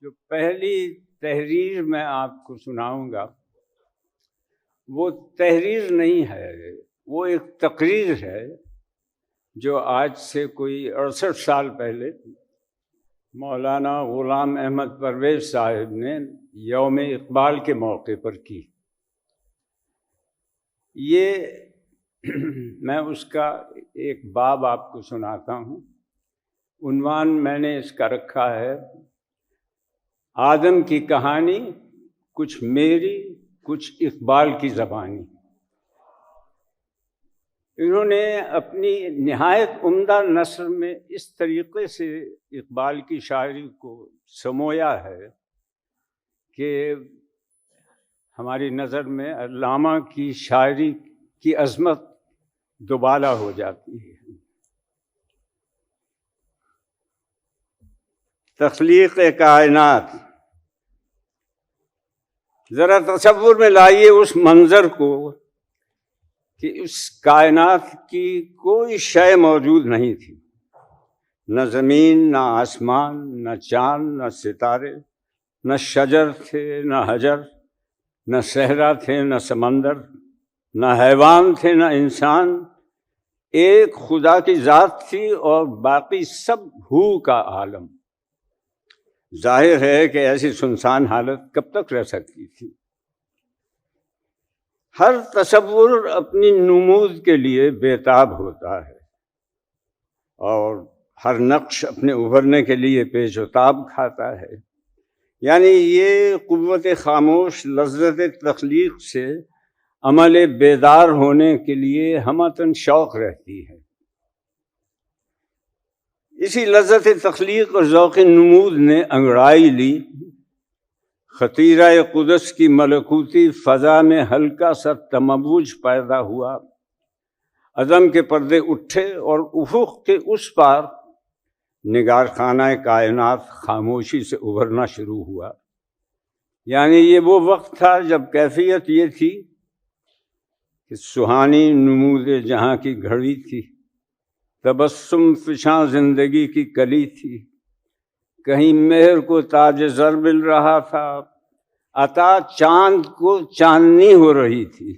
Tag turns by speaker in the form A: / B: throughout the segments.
A: جو پہلی تحریر میں آپ کو سناؤں گا وہ تحریر نہیں ہے، وہ ایک تقریر ہے جو آج سے کوئی 68 سال پہلے مولانا غلام احمد پرویز صاحب نے یوم اقبال کے موقع پر کی۔ یہ میں اس کا ایک باب آپ کو سناتا ہوں۔ عنوان میں نے اس کا رکھا ہے آدم کی کہانی، کچھ میری کچھ اقبال کی زبانی۔ انہوں نے اپنی نہایت عمدہ نثر میں اس طریقے سے اقبال کی شاعری کو سمویا ہے کہ ہماری نظر میں علامہ کی شاعری کی عظمت دوبالا ہو جاتی ہے۔ تخلیق کائنات، ذرا تصور میں لائیے اس منظر کو کہ اس کائنات کی کوئی شے موجود نہیں تھی، نہ زمین، نہ آسمان، نہ چاند، نہ ستارے، نہ شجر تھے، نہ حجر، نہ صحرا تھے، نہ سمندر، نہ حیوان تھے، نہ انسان۔ ایک خدا کی ذات تھی اور باقی سب ہو کا عالم۔ ظاہر ہے کہ ایسی سنسان حالت کب تک رہ سکتی تھی؟ ہر تصور اپنی نمود کے لیے بےتاب ہوتا ہے اور ہر نقش اپنے ابھرنے کے لیے پیچ و تاب کھاتا ہے۔ یعنی یہ قوت خاموش لذت تخلیق سے عمل بیدار ہونے کے لیے ہمتاً شوق رہتی ہے۔ اسی لذت تخلیق اور ذوق نمود نے انگڑائی لی۔ خطیرہ قدس کی ملکوتی فضا میں ہلکا سا تموج پیدا ہوا، عدم کے پردے اٹھے اور افق کے اس پار نگار خانہ کائنات خاموشی سے ابھرنا شروع ہوا۔ یعنی یہ وہ وقت تھا جب کیفیت یہ تھی کہ سہانی نمود جہاں کی گھڑی تھی، تبسم فشاں زندگی کی کلی تھی، کہیں مہر کو تاج زر مل رہا تھا، عطا چاند کو چاندنی ہو رہی تھی،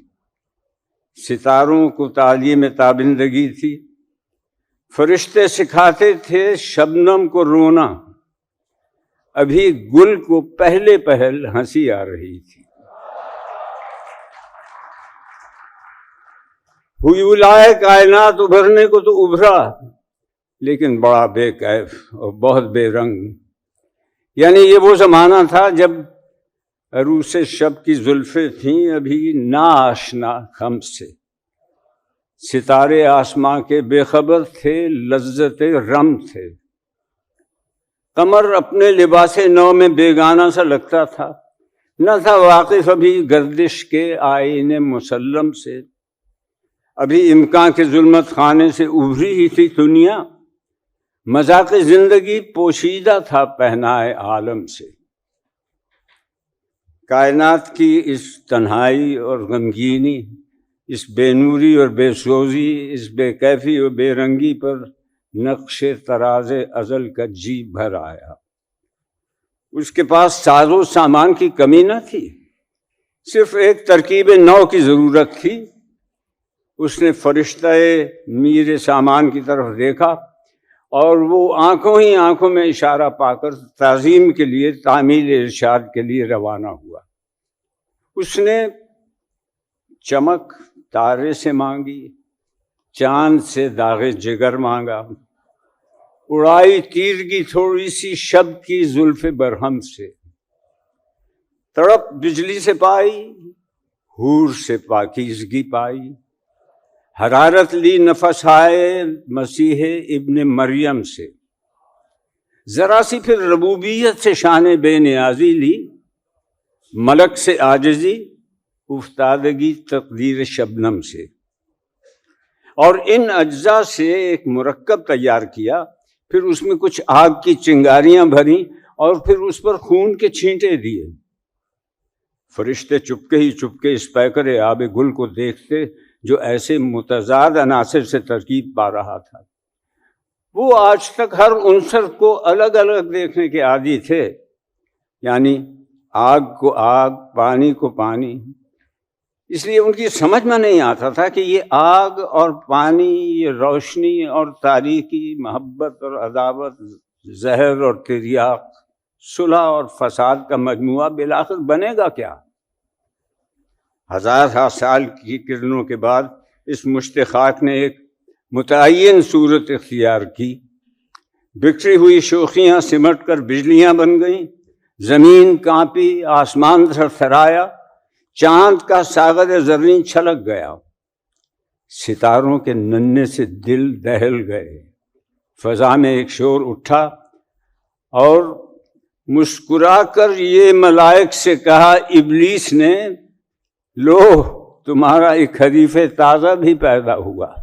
A: ستاروں کو تعلیم تابندگی تھی، فرشتے سکھاتے تھے شبنم کو رونا، ابھی گل کو پہلے پہل ہنسی آ رہی تھی۔ ہوئے کائنات ابھرنے کو تو ابھرا، لیکن بڑا بے کیف اور بہت بے رنگ۔ یعنی یہ وہ زمانہ تھا جب عروس شب کی زلفیں تھیں ابھی نا آشنا خم سے، ستارے آسماں کے بے خبر تھے، لذت رم تھے، قمر اپنے لباس نو میں بیگانہ سا لگتا تھا، نہ تھا واقف ابھی گردش کے آئین مسلم سے، ابھی امکان کے ظلمت خانے سے ابھری ہی تھی دنیا، مذاق زندگی پوشیدہ تھا پہنائے عالم سے۔ کائنات کی اس تنہائی اور غمگینی، اس بے نوری اور بے سوزی، اس بے کیفی اور بے رنگی پر نقش طراز ازل کا جی بھر آیا۔ اس کے پاس ساز و سامان کی کمی نہ تھی، صرف ایک ترکیب نو کی ضرورت تھی۔ اس نے فرشتہ میر سامان کی طرف دیکھا اور وہ آنکھوں ہی آنکھوں میں اشارہ پا کر تعظیم کے لیے، تعمیل ارشاد کے لیے روانہ ہوا۔ اس نے چمک تارے سے مانگی، چاند سے داغ جگر مانگا، اڑائی تیرگی تھوڑی سی شب کی زلف برہم سے، تڑپ بجلی سے پائی، حور سے پاکیزگی پائی، حرارت لی نفس آئے مسیح ابن مریم سے، ذرا سی پھر ربوبیت سے شان بے نیازی لی، ملک سے عاجزی، افتادگی تقدیر شبنم سے، اور ان اجزاء سے ایک مرکب تیار کیا، پھر اس میں کچھ آگ کی چنگاریاں بھریں اور پھر اس پر خون کے چھینٹے دیے۔ فرشتے چپکے ہی چپکے اس پیکر آب گل کو دیکھتے جو ایسے متضاد عناصر سے ترکیب پا رہا تھا۔ وہ آج تک ہر عنصر کو الگ الگ دیکھنے کے عادی تھے، یعنی آگ کو آگ، پانی کو پانی. اس لیے ان کی سمجھ میں نہیں آتا تھا کہ یہ آگ اور پانی، یہ روشنی اور تاریکی، محبت اور عداوت، زہر اور تریاق، صلح اور فساد کا مجموعہ بالآخر بنے گا کیا؟ ہزار سال کی کرنوں کے بعد اس مشت خاک نے ایک متعین صورت اختیار کی. بکھری ہوئی شوخیاں سمٹ کر بجلیاں بن گئیں، زمین کانپی، آسمان تھرتھرایا، چاند کا ساغر زرین چھلک گیا، ستاروں کے ننھے سے دل دہل گئے. فضا میں ایک شور اٹھا اور مسکرا کر یہ ملائک سے کہا، ابلیس نے، لو تمہارا ایک حریف تازہ بھی پیدا ہوا.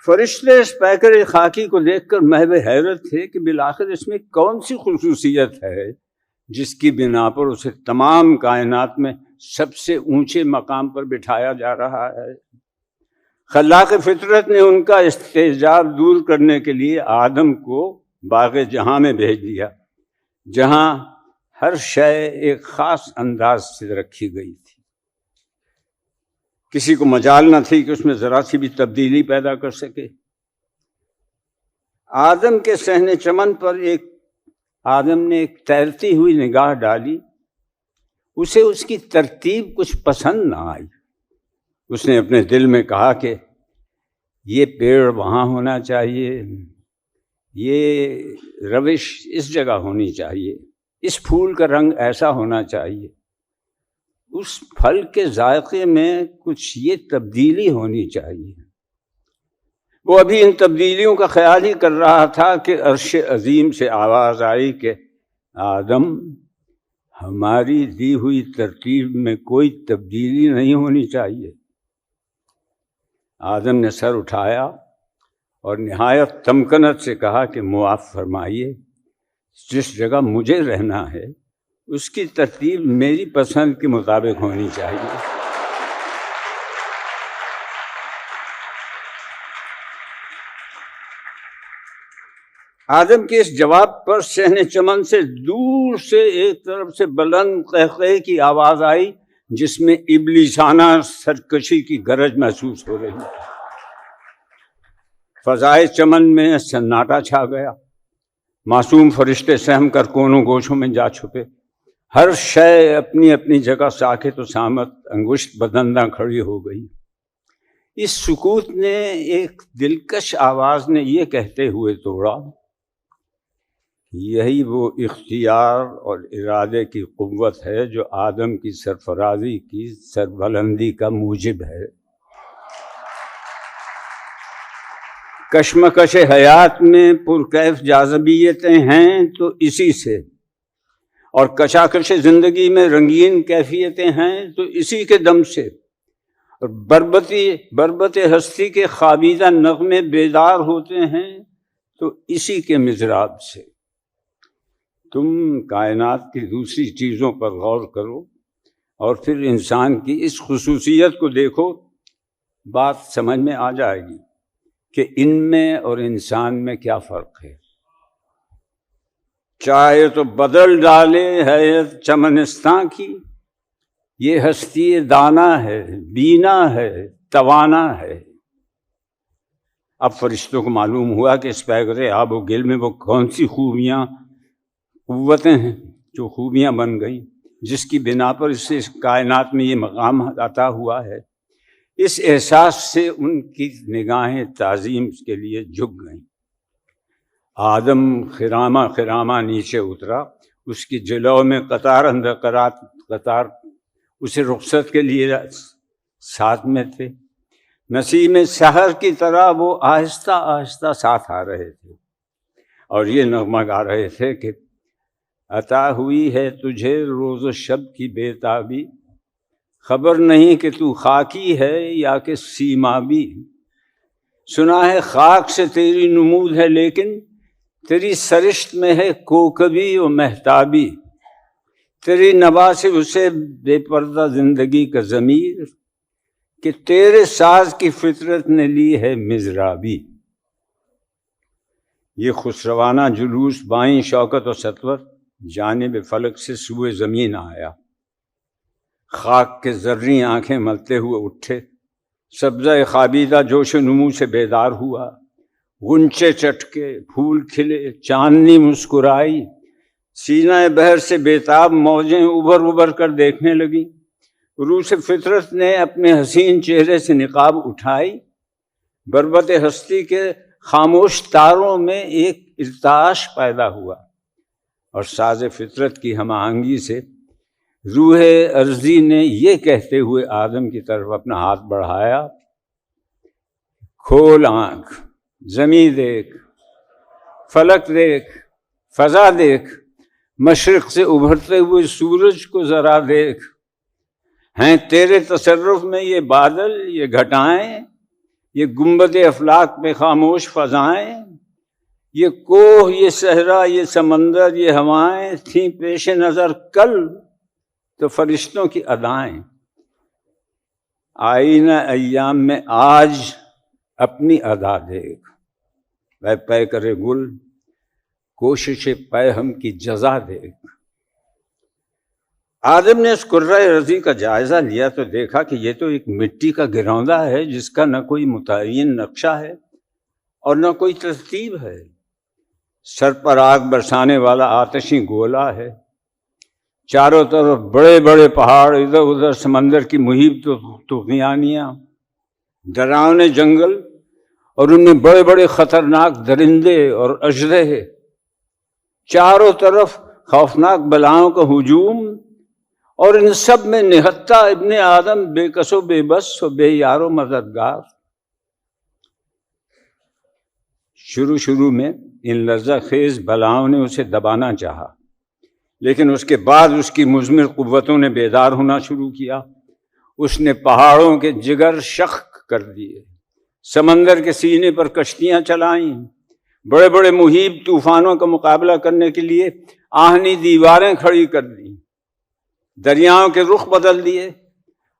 A: فرشتے اس پیکر خاکی کو دیکھ کر محو حیرت تھے کہ بالآخر اس میں کون سی خصوصیت ہے جس کی بنا پر اسے تمام کائنات میں سب سے اونچے مقام پر بٹھایا جا رہا ہے. خلاق فطرت نے ان کا استحجاب دور کرنے کے لیے آدم کو باغ جہاں میں بھیج دیا، جہاں ہر شے ایک خاص انداز سے رکھی گئی تھی. کسی کو مجال نہ تھی کہ اس میں ذرا سی بھی تبدیلی پیدا کر سکے. آدم کے صحن چمن پر آدم نے ایک تیرتی ہوئی نگاہ ڈالی. اسے اس کی ترتیب کچھ پسند نہ آئی. اس نے اپنے دل میں کہا کہ یہ پیڑ وہاں ہونا چاہیے، یہ روش اس جگہ ہونی چاہیے، اس پھول کا رنگ ایسا ہونا چاہیے، اس پھل کے ذائقے میں کچھ یہ تبدیلی ہونی چاہیے. وہ ابھی ان تبدیلیوں کا خیال ہی کر رہا تھا کہ عرش عظیم سے آواز آئی کہ آدم، ہماری دی ہوئی ترتیب میں کوئی تبدیلی نہیں ہونی چاہیے. آدم نے سر اٹھایا اور نہایت تمکنت سے کہا کہ معاف فرمائیے، جس جگہ مجھے رہنا ہے اس کی ترتیب میری پسند کے مطابق ہونی چاہیے. آدم کے اس جواب پر صحن چمن سے دور سے ایک طرف سے بلند قہقہے کی آواز آئی جس میں ابلیسانہ سرکشی کی گرج محسوس ہو رہی. فضائے چمن میں سناٹا چھا گیا. معصوم فرشتے سہم کر کونوں گوشوں میں جا چھپے. ہر شے اپنی اپنی جگہ ساکت و صامت انگشت بدندہ کھڑی ہو گئی. اس سکوت نے ایک دلکش آواز نے یہ کہتے ہوئے توڑا، یہی وہ اختیار اور ارادے کی قوت ہے جو آدم کی سرفرازی کی سربلندی کا موجب ہے. کشمکش حیات میں پرکیف جاذبیتیں ہیں تو اسی سے، اور کشاکش زندگی میں رنگین کیفیتیں ہیں تو اسی کے دم سے، اور بربت ہستی کے خوابیدہ نغمے بیدار ہوتے ہیں تو اسی کے مضراب سے. تم کائنات کی دوسری چیزوں پر غور کرو اور پھر انسان کی اس خصوصیت کو دیکھو، بات سمجھ میں آ جائے گی کہ ان میں اور انسان میں کیا فرق ہے. چاہے تو بدل ڈالے حیت چمنستاں کی، یہ ہستی دانا ہے، بینا ہے، توانا ہے. اب فرشتوں کو معلوم ہوا کہ اس پیکر آب و گل میں وہ کون سی خوبیاں، قوتیں ہیں جو خوبیاں بن گئیں، جس کی بنا پر اسے اس کائنات میں یہ مقام عطا ہوا ہے. اس احساس سے ان کی نگاہیں تعظیم کے لیے جھک گئیں. آدم خرامہ نیچے اترا. اس کی جلو میں قطار اندر قطار اسے رخصت کے لیے ساتھ میں تھے. نسیم سحر کی طرح وہ آہستہ آہستہ ساتھ آ رہے تھے اور یہ نغمہ گا رہے تھے کہ عطا ہوئی ہے تجھے روز و شب کی بے تابی، خبر نہیں کہ تو خاکی ہے یا کہ سیمابی. سنا ہے خاک سے تیری نمود ہے لیکن تیری سرشت میں ہے کوکبی و مہتابی. تیری نوا سے اسے بے پردہ زندگی کا ضمیر کہ تیرے ساز کی فطرت نے لی ہے مضرابی. یہ خسروانہ جلوس بائیں شوکت و سطور جانب فلک سے سوئے زمین آیا، خاک کے زرعی آنکھیں ملتے ہوئے اٹھے، سبزہ خوابیدہ جوش و نمو سے بیدار ہوا، غنچے چٹکے، پھول کھلے، چاندنی مسکرائی، سینہ بحر سے بیتاب موجیں ابھر ابھر کر دیکھنے لگیں۔ روح فطرت نے اپنے حسین چہرے سے نقاب اٹھائی، بربط ہستی کے خاموش تاروں میں ایک ارتعاش پیدا ہوا، اور ساز فطرت کی ہم آہنگی سے روح ارضی نے یہ کہتے ہوئے آدم کی طرف اپنا ہاتھ بڑھایا، کھول آنکھ، زمین دیکھ، فلک دیکھ، فضا دیکھ، مشرق سے ابھرتے ہوئے سورج کو ذرا دیکھ، ہیں تیرے تصرف میں یہ بادل، یہ گھٹائیں، یہ گنبد افلاک میں خاموش فضائیں، یہ کوہ، یہ صحرا، یہ سمندر، یہ ہوائیں تھیں پیش نظر کل تو فرشتوں کی ادائیں۔ آئینہ ایام میں آج اپنی ادا دیکھ، اے پے کرے گل، کوشش پے ہم کی جزا دیکھ۔ آدم نے اس کرۂ ارضی کا جائزہ لیا تو دیکھا کہ یہ تو ایک مٹی کا گروندا ہے جس کا نہ کوئی متعین نقشہ ہے اور نہ کوئی ترتیب ہے، سر پر آگ برسانے والا آتشی گولا ہے، چاروں طرف بڑے بڑے پہاڑ، ادھر ادھر سمندر کی محیط طغیانیاں، ڈراؤنے جنگل اور ان میں بڑے بڑے خطرناک درندے اور اژدہے، چاروں طرف خوفناک بلاؤں کا ہجوم، اور ان سب میں نہتہ ابن آدم بے کس و بے بس و بے یار و مددگار۔ شروع میں ان لرزہ خیز بلاؤں نے اسے دبانا چاہا، لیکن اس کے بعد اس کی مضمر قوتوں نے بیدار ہونا شروع کیا۔ اس نے پہاڑوں کے جگر شخ کر دیے، سمندر کے سینے پر کشتیاں چلائیں، بڑے بڑے مہیب طوفانوں کا مقابلہ کرنے کے لیے آہنی دیواریں کھڑی کر دیں، دریاؤں کے رخ بدل دیے،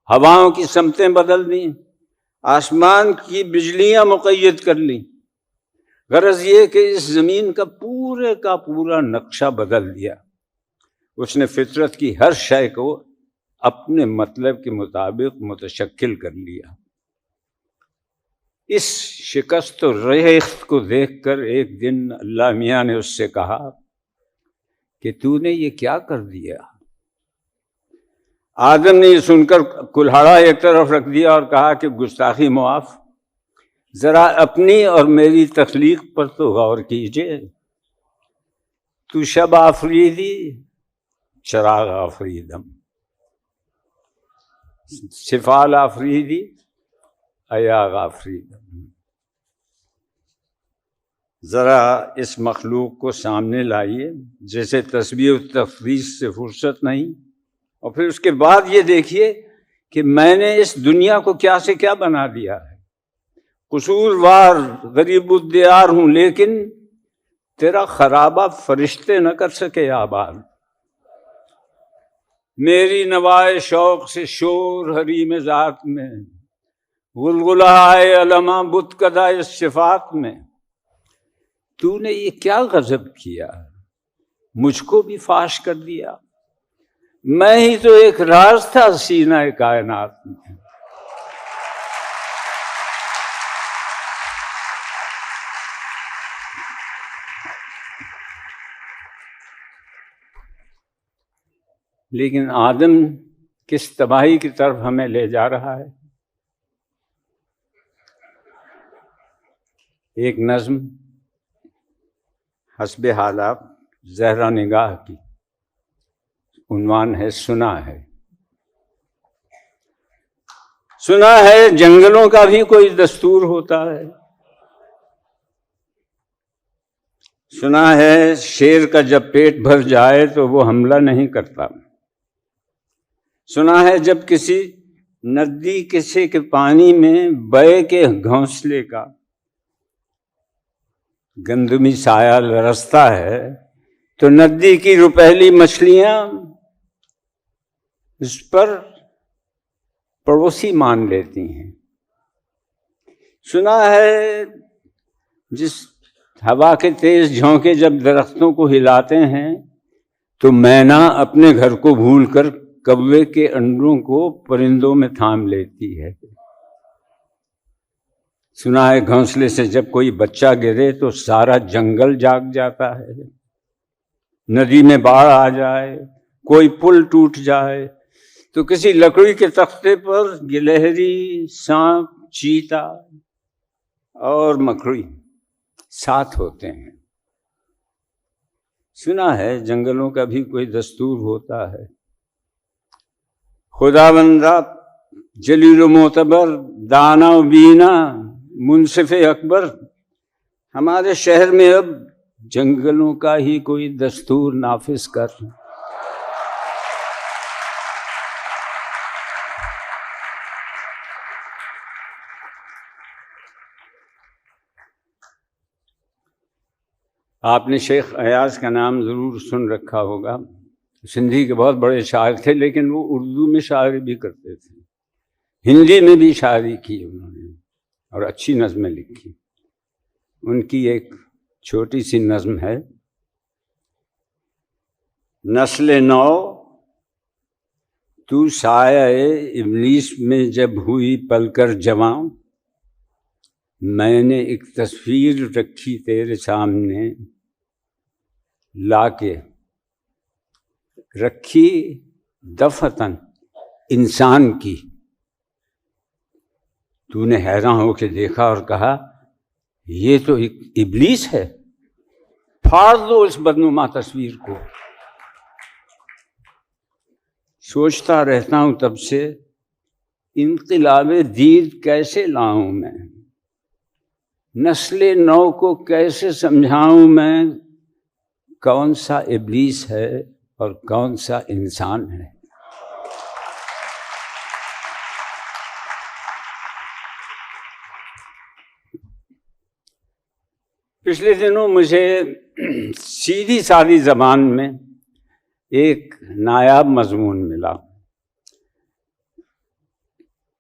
A: ہواؤں کی سمتیں بدل دیں، آسمان کی بجلیاں مقید کر لیں۔ غرض یہ کہ اس زمین کا پورا نقشہ بدل دیا۔ اس نے فطرت کی ہر شے کو اپنے مطلب کے مطابق متشکل کر لیا۔ اس شکست و ریخت کو دیکھ کر ایک دن اللہ میاں نے اس سے کہا کہ تو نے یہ کیا کر دیا؟ آدم نے یہ سن کر کلہاڑا ایک طرف رکھ دیا اور کہا کہ گستاخی معاف، ذرا اپنی اور میری تخلیق پر تو غور کیجئے۔ تو شب آفریدی، چراغ آفریدم، سفال آفریدی، ایاغ آفریدم۔ ذرا اس مخلوق کو سامنے لائیے جیسے تسبیح و تقدیس سے فرصت نہیں، اور پھر اس کے بعد یہ دیکھیے کہ میں نے اس دنیا کو کیا سے کیا بنا دیا ہے۔ قصوروار غریب الدیار ہوں، لیکن تیرا خرابہ فرشتے نہ کر سکے آباد۔ میری نوائے شوق سے شور حریم ذات میں، غلغلہ آئے علماں بت کدا اس صفات میں۔ تو نے یہ کیا غضب کیا، مجھ کو بھی فاش کر دیا، میں ہی تو ایک راز تھا سینہ کائنات میں۔ لیکن آدم کس تباہی کی طرف ہمیں لے جا رہا ہے۔ ایک نظم حسب حالات زہرا نگاہ کی، عنوان ہے سنا ہے۔ سنا ہے جنگلوں کا بھی کوئی دستور ہوتا ہے، سنا ہے شیر کا جب پیٹ بھر جائے تو وہ حملہ نہیں کرتا، سنا ہے جب کسی ندی کسی کے پانی میں بے کے گھونسلے کا گندمی سایہ لرزتا ہے تو ندی کی روپہلی مچھلیاں اس پر پڑوسی مان لیتی ہیں۔ سنا ہے جس ہوا کے تیز جھونکے جب درختوں کو ہلاتے ہیں تو مینا اپنے گھر کو بھول کر کوے کے انڈوں کو پرندوں میں تھام لیتی ہے۔ سنا ہے گھونسلے سے جب کوئی بچہ گرے تو سارا جنگل جاگ جاتا ہے۔ ندی میں باڑھ آ جائے، کوئی پل ٹوٹ جائے تو کسی لکڑی کے تختے پر گلہری، سانپ، چیتا اور مکڑی ساتھ ہوتے ہیں۔ سنا ہے جنگلوں کا بھی کوئی دستور ہوتا ہے۔ خداوندہ جلیل و معتبر، دانا و بینا، منصف اکبر، ہمارے شہر میں اب جنگلوں کا ہی کوئی دستور نافذ کر۔ آپ نے شیخ ایاز کا نام ضرور سن رکھا ہوگا۔ سندھی کے بہت بڑے شاعر تھے، لیکن وہ اردو میں شاعری بھی کرتے تھے، ہندی میں بھی شاعری کی انہوں نے اور اچھی نظمیں لکھی۔ ان کی ایک چھوٹی سی نظم ہے: نسل نو تو سایہ ابلیس میں جب ہوئی پل کر جواں، میں نے ایک تصویر رکھی تیرے سامنے لا کے، رکھی دفتن انسان کی۔ تو نے حیران ہو کے دیکھا اور کہا یہ تو ایک ابلیس ہے، پھاڑ دو اس بدنما تصویر کو۔ سوچتا رہتا ہوں تب سے انقلاب دید کیسے لاؤں میں، نسل نو کو کیسے سمجھاؤں میں، کون سا ابلیس ہے اور کون سا انسان ہے۔ پچھلے دنوں مجھے سیدھی سادی زبان میں ایک نایاب مضمون ملا۔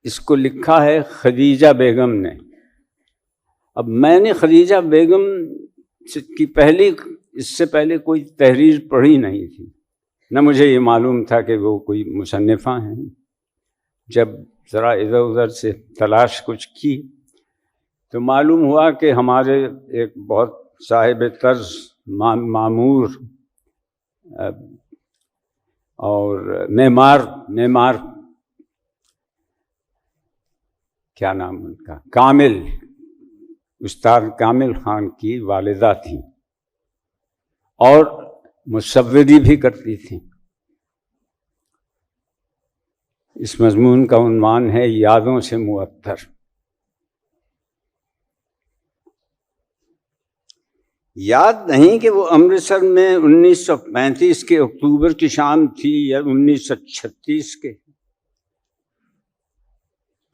A: اس کو لکھا ہے خدیجہ بیگم نے۔ اب میں نے خدیجہ بیگم کی اس سے پہلے کوئی تحریر پڑھی نہیں تھی، نہ مجھے یہ معلوم تھا کہ وہ کوئی مصنفہ ہیں۔ جب ذرا ادھر ادھر سے تلاش کچھ کی تو معلوم ہوا کہ ہمارے ایک بہت صاحب طرز، معمور اور معمار کیا نام ان کا، کامل، استاد کامل خان کی والدہ تھیں اور مصوری بھی کرتی تھیں۔ اس مضمون کا عنوان ہے یادوں سے معطر۔ یاد نہیں کہ وہ امرتسر میں 1935 کے اکتوبر کی شام تھی یا 1936 کے۔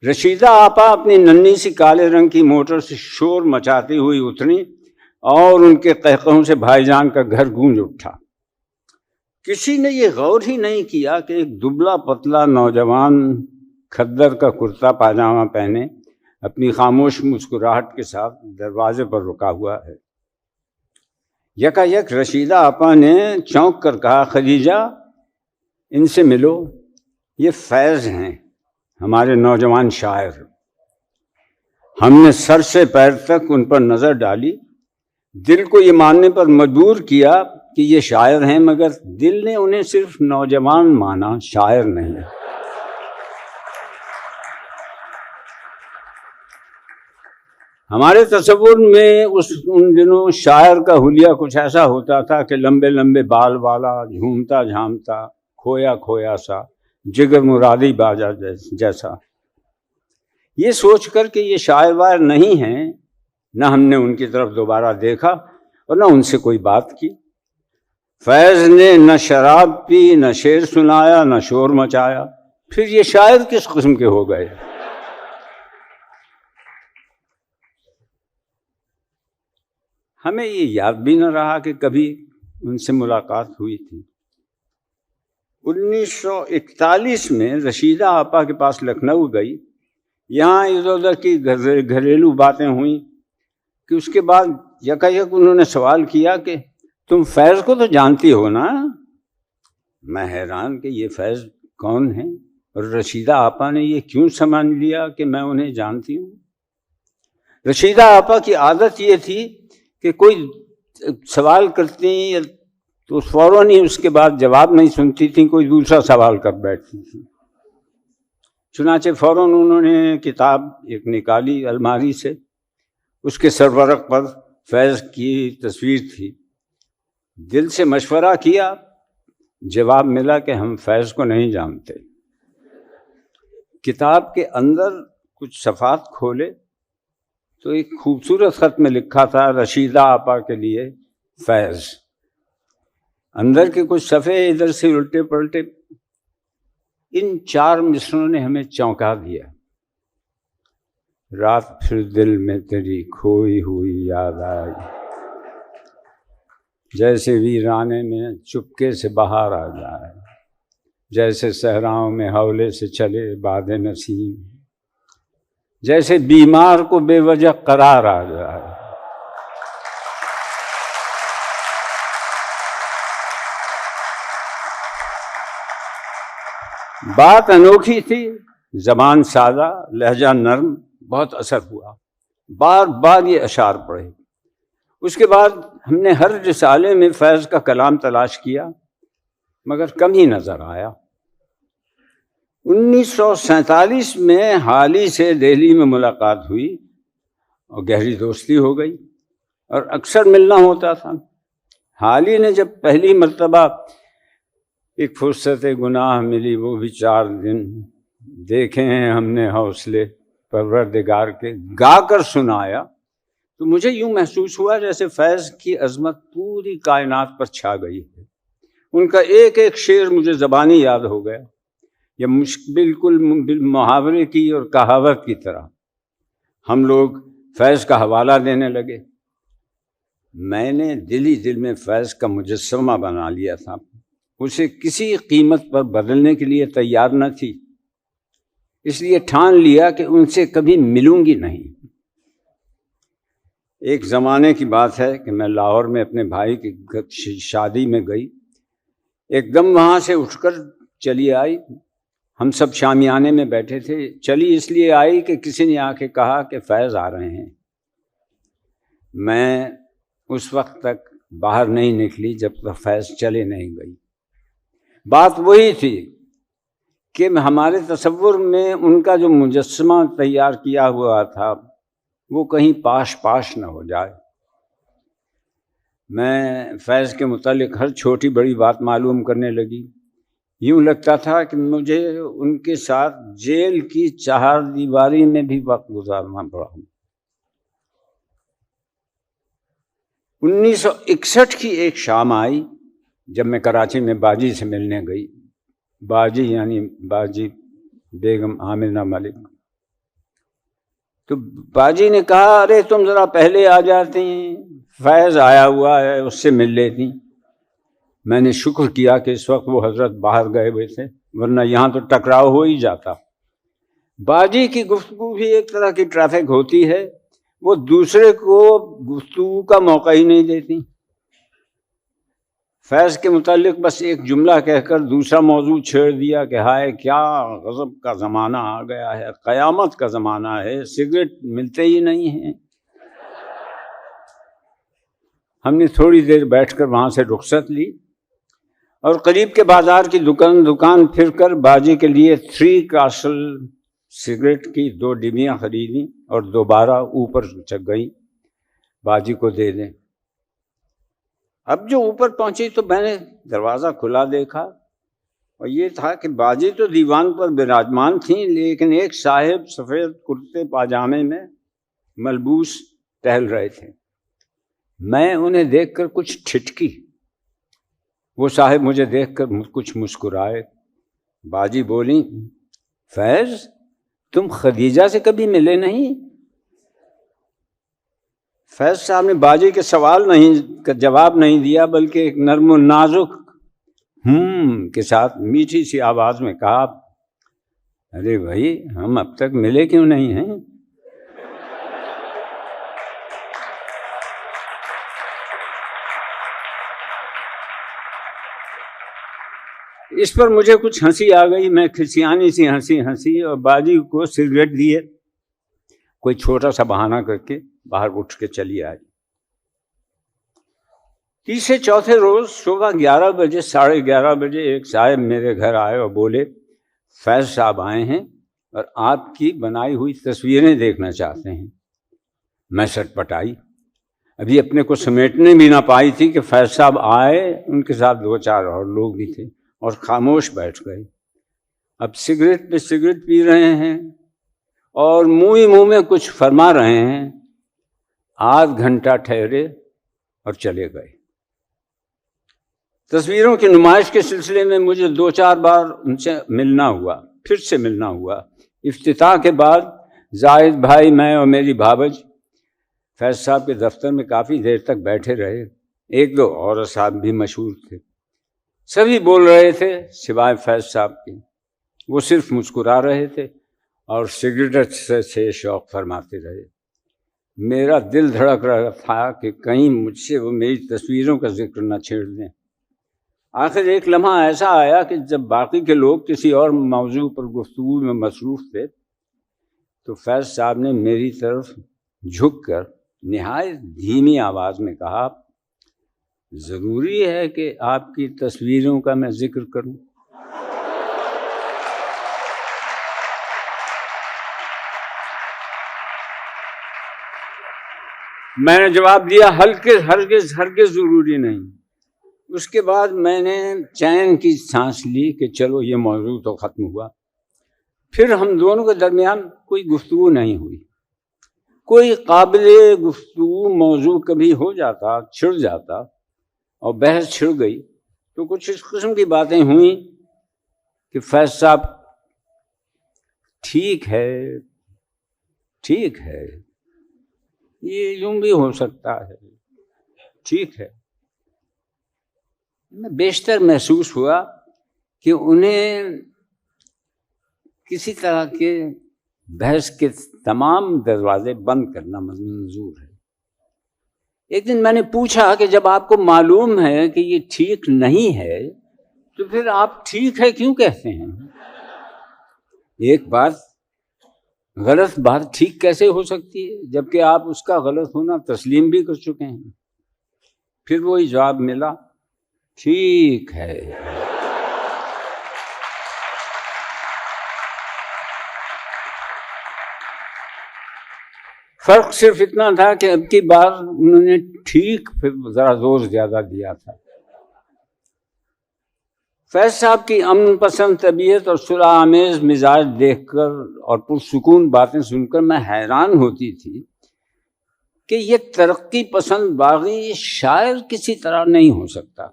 A: رشیدہ آپا اپنی ننھی سی کالے رنگ کی موٹر سے شور مچاتی ہوئی اتری اور ان کے قہقہوں سے بھائی جان کا گھر گونج اٹھا۔ کسی نے یہ غور ہی نہیں کیا کہ ایک دبلا پتلا نوجوان کھدر کا کرتا پاجامہ پہنے اپنی خاموش مسکراہٹ کے ساتھ دروازے پر رکا ہوا ہے۔ یکا یک رشیدہ آپا نے چونک کر کہا، خدیجہ ان سے ملو، یہ فیض ہیں، ہمارے نوجوان شاعر۔ ہم نے سر سے پیر تک ان پر نظر ڈالی، دل کو یہ ماننے پر مجبور کیا کہ یہ شاعر ہیں، مگر دل نے انہیں صرف نوجوان مانا، شاعر نہیں۔ ہمارے تصور میں ان دنوں شاعر کا حلیہ کچھ ایسا ہوتا تھا کہ لمبے لمبے بال والا، جھومتا جھامتا، کھویا کھویا سا، جگر مرادی باجا جیسا۔ یہ سوچ کر کہ یہ شاعر وائر نہیں ہیں، نہ ہم نے ان کی طرف دوبارہ دیکھا اور نہ ان سے کوئی بات کی۔ فیض نے نہ شراب پی، نہ شعر سنایا، نہ شور مچایا، پھر یہ شاعر کس قسم کے ہو گئے؟ ہمیں یہ یاد بھی نہ رہا کہ کبھی ان سے ملاقات ہوئی تھی۔ 1941 میں رشیدہ آپا کے پاس لکھنؤ گئی، یہاں ادھر ادھر کی گھریلو باتیں ہوئیں کہ اس کے بعد یکایک انہوں نے سوال کیا کہ تم فیض کو تو جانتی ہو نا؟ میں حیران کہ یہ فیض کون ہے، اور رشیدہ آپا نے یہ کیوں سمجھ لیا کہ میں انہیں جانتی ہوں؟ رشیدہ آپا کی عادت یہ تھی کہ کوئی سوال کرتی تو فوراً ہی اس کے بعد جواب نہیں سنتی تھی، کوئی دوسرا سوال کر بیٹھتی تھی۔ چنانچہ فوراً انہوں نے کتاب ایک نکالی الماری سے، اس کے سرورق پر فیض کی تصویر تھی۔ دل سے مشورہ کیا، جواب ملا کہ ہم فیض کو نہیں جانتے۔ کتاب کے اندر کچھ صفحات کھولے تو ایک خوبصورت خط میں لکھا تھا رشیدہ آپا کے لیے فیض۔ اندر کے کچھ صفحے ادھر سے الٹے پلٹے، ان 4 مصروں نے ہمیں چونکا دیا۔ رات پھر دل میں تیری کھوئی ہوئی یاد آئی، جیسے ویرانے میں چپکے سے بہار آ جائے، جیسے صحراؤں میں حولے سے چلے باد نسیم، جیسے بیمار کو بے وجہ قرار آ جائے۔ بات انوکھی تھی، زبان سادہ، لہجہ نرم، بہت اثر ہوا۔ بار بار یہ اشعار پڑھے۔ اس کے بعد ہم نے ہر رسالے میں فیض کا کلام تلاش کیا، مگر کم ہی نظر آیا۔ 1947 میں حالی سے دہلی میں ملاقات ہوئی اور گہری دوستی ہو گئی، اور اکثر ملنا ہوتا تھا۔ حالی نے جب پہلی مرتبہ ایک فرصت گناہ ملی، وہ بھی 4 دن دیکھے ہیں ہم نے حوصلے پروردگار کے، گا کر سنایا، تو مجھے یوں محسوس ہوا جیسے فیض کی عظمت پوری کائنات پر چھا گئی ہے۔ ان کا ایک ایک شعر مجھے زبانی یاد ہو گیا، یہ بالکل محاورے کی اور کہاوت کی طرح۔ ہم لوگ فیض کا حوالہ دینے لگے۔ میں نے دل ہی دل میں فیض کا مجسمہ بنا لیا تھا، اسے کسی قیمت پر بدلنے کے لیے تیار نہ تھی، اس لیے ٹھان لیا کہ ان سے کبھی ملوں گی نہیں۔ ایک زمانے کی بات ہے کہ میں لاہور میں اپنے بھائی کی شادی میں گئی، ایک دم وہاں سے اٹھ کر چلی آئی۔ ہم سب شامیانے میں بیٹھے تھے، چلی اس لیے آئی کہ کسی نے آ کے کہا کہ فیض آ رہے ہیں۔ میں اس وقت تک باہر نہیں نکلی جب تک فیض چلے نہیں گئی۔ بات وہی تھی کہ ہمارے تصور میں ان کا جو مجسمہ تیار کیا ہوا تھا وہ کہیں پاش نہ ہو جائے۔ میں فیض کے متعلق ہر چھوٹی بڑی بات معلوم کرنے لگی۔ یوں لگتا تھا کہ مجھے ان کے ساتھ جیل کی 4 دیواری میں بھی وقت گزارنا پڑا۔ 1961 کی ایک شام آئی جب میں کراچی میں باجی سے ملنے گئی۔ باجی یعنی باجی بیگم آمنہ ملک۔ تو باجی نے کہا ارے تم ذرا پہلے آ جاتی، فیض آیا ہوا ہے، اس سے مل لیتی۔ میں نے شکر کیا کہ اس وقت وہ حضرت باہر گئے ہوئے تھے، ورنہ یہاں تو ٹکراؤ ہو ہی جاتا۔ باجی کی گفتگو بھی ایک طرح کی ٹریفک ہوتی ہے، وہ دوسرے کو گفتگو کا موقع ہی نہیں دیتی۔ فیض کے متعلق بس ایک جملہ کہہ کر دوسرا موضوع چھیڑ دیا کہ ہائے کیا غضب کا زمانہ آ گیا ہے، قیامت کا زمانہ ہے، سگریٹ ملتے ہی نہیں ہیں۔ ہم نے تھوڑی دیر بیٹھ کر وہاں سے رخصت لی اور قریب کے بازار کی دکان پھر کر باجی کے لیے 3 کاسل سگریٹ کی 2 ڈبیاں خریدیں اور دوبارہ اوپر چک گئی باجی کو دے دیں۔ اب جو اوپر پہنچی تو میں نے دروازہ کھلا دیکھا، اور یہ تھا کہ باجی تو دیوان پر براجمان تھیں، لیکن ایک صاحب سفید کرتے پاجامے میں ملبوس ٹہل رہے تھے۔ میں انہیں دیکھ کر کچھ ٹھٹکی، وہ صاحب مجھے دیکھ کر کچھ مسکرائے۔ باجی بولیں فیض تم خدیجہ سے کبھی ملے نہیں؟ فیض صاحب نے باجی کے سوال کا جواب نہیں دیا، بلکہ ایک نرم و نازک کے ساتھ میٹھی سی آواز میں کہا ارے بھائی ہم اب تک ملے کیوں نہیں ہیں؟ 1961 اس پر مجھے کچھ ہنسی آ گئی، میں کھسیانی سی ہنسی اور باجی کو سگریٹ دیے، کوئی چھوٹا سا بہانہ کر کے باہر اٹھ کے چلی آئی۔ تیسرے چوتھے روز صبح 11 بجے 11:30 بجے ایک صاحب میرے گھر آئے اور بولے فیض صاحب آئے ہیں اور آپ کی بنائی ہوئی تصویریں دیکھنا چاہتے ہیں۔ میں سٹ پٹائی، ابھی اپنے کو سمیٹنے بھی نہ پائی تھی کہ فیض صاحب آئے، ان کے ساتھ 2-4 اور لوگ بھی تھے اور خاموش بیٹھ گئے۔ اب سگریٹ پہ سگریٹ پی رہے ہیں اور منہ ہی منہ میں کچھ فرما رہے ہیں۔ آدھ گھنٹہ ٹھہرے اور چلے گئے۔ تصویروں کی نمائش کے سلسلے میں مجھے 2-4 بار ان سے ملنا ہوا، پھر سے ملنا ہوا۔ افتتاح کے بعد زاہد بھائی، میں اور میری بھابج فیض صاحب کے دفتر میں کافی دیر تک بیٹھے رہے۔ 1-2 اور صاحب بھی مشہور تھے، سبھی بول رہے تھے سوائے فیض صاحب کے، وہ صرف مسکرا رہے تھے اور سگریٹ سے شوق فرماتے رہے۔ میرا دل دھڑک رہا تھا کہ کہیں مجھ سے وہ میری تصویروں کا ذکر نہ چھیڑ دیں۔ آخر ایک لمحہ ایسا آیا کہ جب باقی کے لوگ کسی اور موضوع پر گفتگو میں مصروف تھے تو فیض صاحب نے میری طرف جھک کر نہایت دھیمی آواز میں کہا، ضروری ہے کہ آپ کی تصویروں کا میں ذکر کروں؟ میں نے جواب دیا، ہرگز ضروری نہیں۔ اس کے بعد میں نے چین کی سانس لی کہ چلو یہ موضوع تو ختم ہوا۔ پھر ہم دونوں کے درمیان کوئی گفتگو نہیں ہوئی۔ کوئی قابل گفتگو موضوع کبھی ہو جاتا، چھڑ جاتا اور بحث چھڑ گئی تو کچھ اس قسم کی باتیں ہوئیں کہ فیض صاحب ٹھیک ہے یہ یوں بھی ہو سکتا ہے، ٹھیک ہے۔ میں بیشتر محسوس ہوا کہ انہیں کسی طرح کے بحث کے تمام دروازے بند کرنا منظور ہے۔ ایک دن میں نے پوچھا کہ جب آپ کو معلوم ہے کہ یہ ٹھیک نہیں ہے تو پھر آپ ٹھیک ہے کیوں کہتے ہیں؟ ایک بات، غلط بات ٹھیک کیسے ہو سکتی ہے جبکہ آپ اس کا غلط ہونا تسلیم بھی کر چکے ہیں؟ پھر وہی جواب ملا، ٹھیک ہے۔ فرق صرف اتنا تھا کہ اب کی بار انہوں نے ٹھیک پھر ذرا زور زیادہ دیا تھا۔ فیض صاحب کی امن پسند طبیعت اور صلح آمیز مزاج دیکھ کر اور پرسکون باتیں سن کر میں حیران ہوتی تھی کہ یہ ترقی پسند باغی شاید کسی طرح نہیں ہو سکتا۔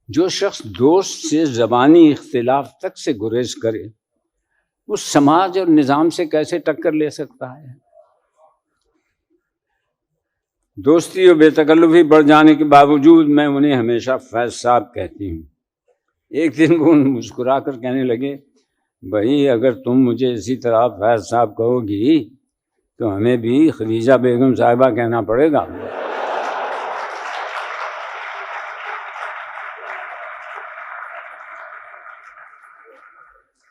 A: جو شخص دوست سے زبانی اختلاف تک سے گریز کرے وہ سماج اور نظام سے کیسے ٹکر لے سکتا ہے؟ دوستی اور بے تکلفی بڑھ جانے کے باوجود میں انہیں ہمیشہ فیض صاحب کہتی ہوں۔ ایک دن وہ مسکرا کر کہنے لگے، بھائی اگر تم مجھے اسی طرح فیض صاحب کہو گی تو ہمیں بھی خدیجہ بیگم صاحبہ کہنا پڑے گا۔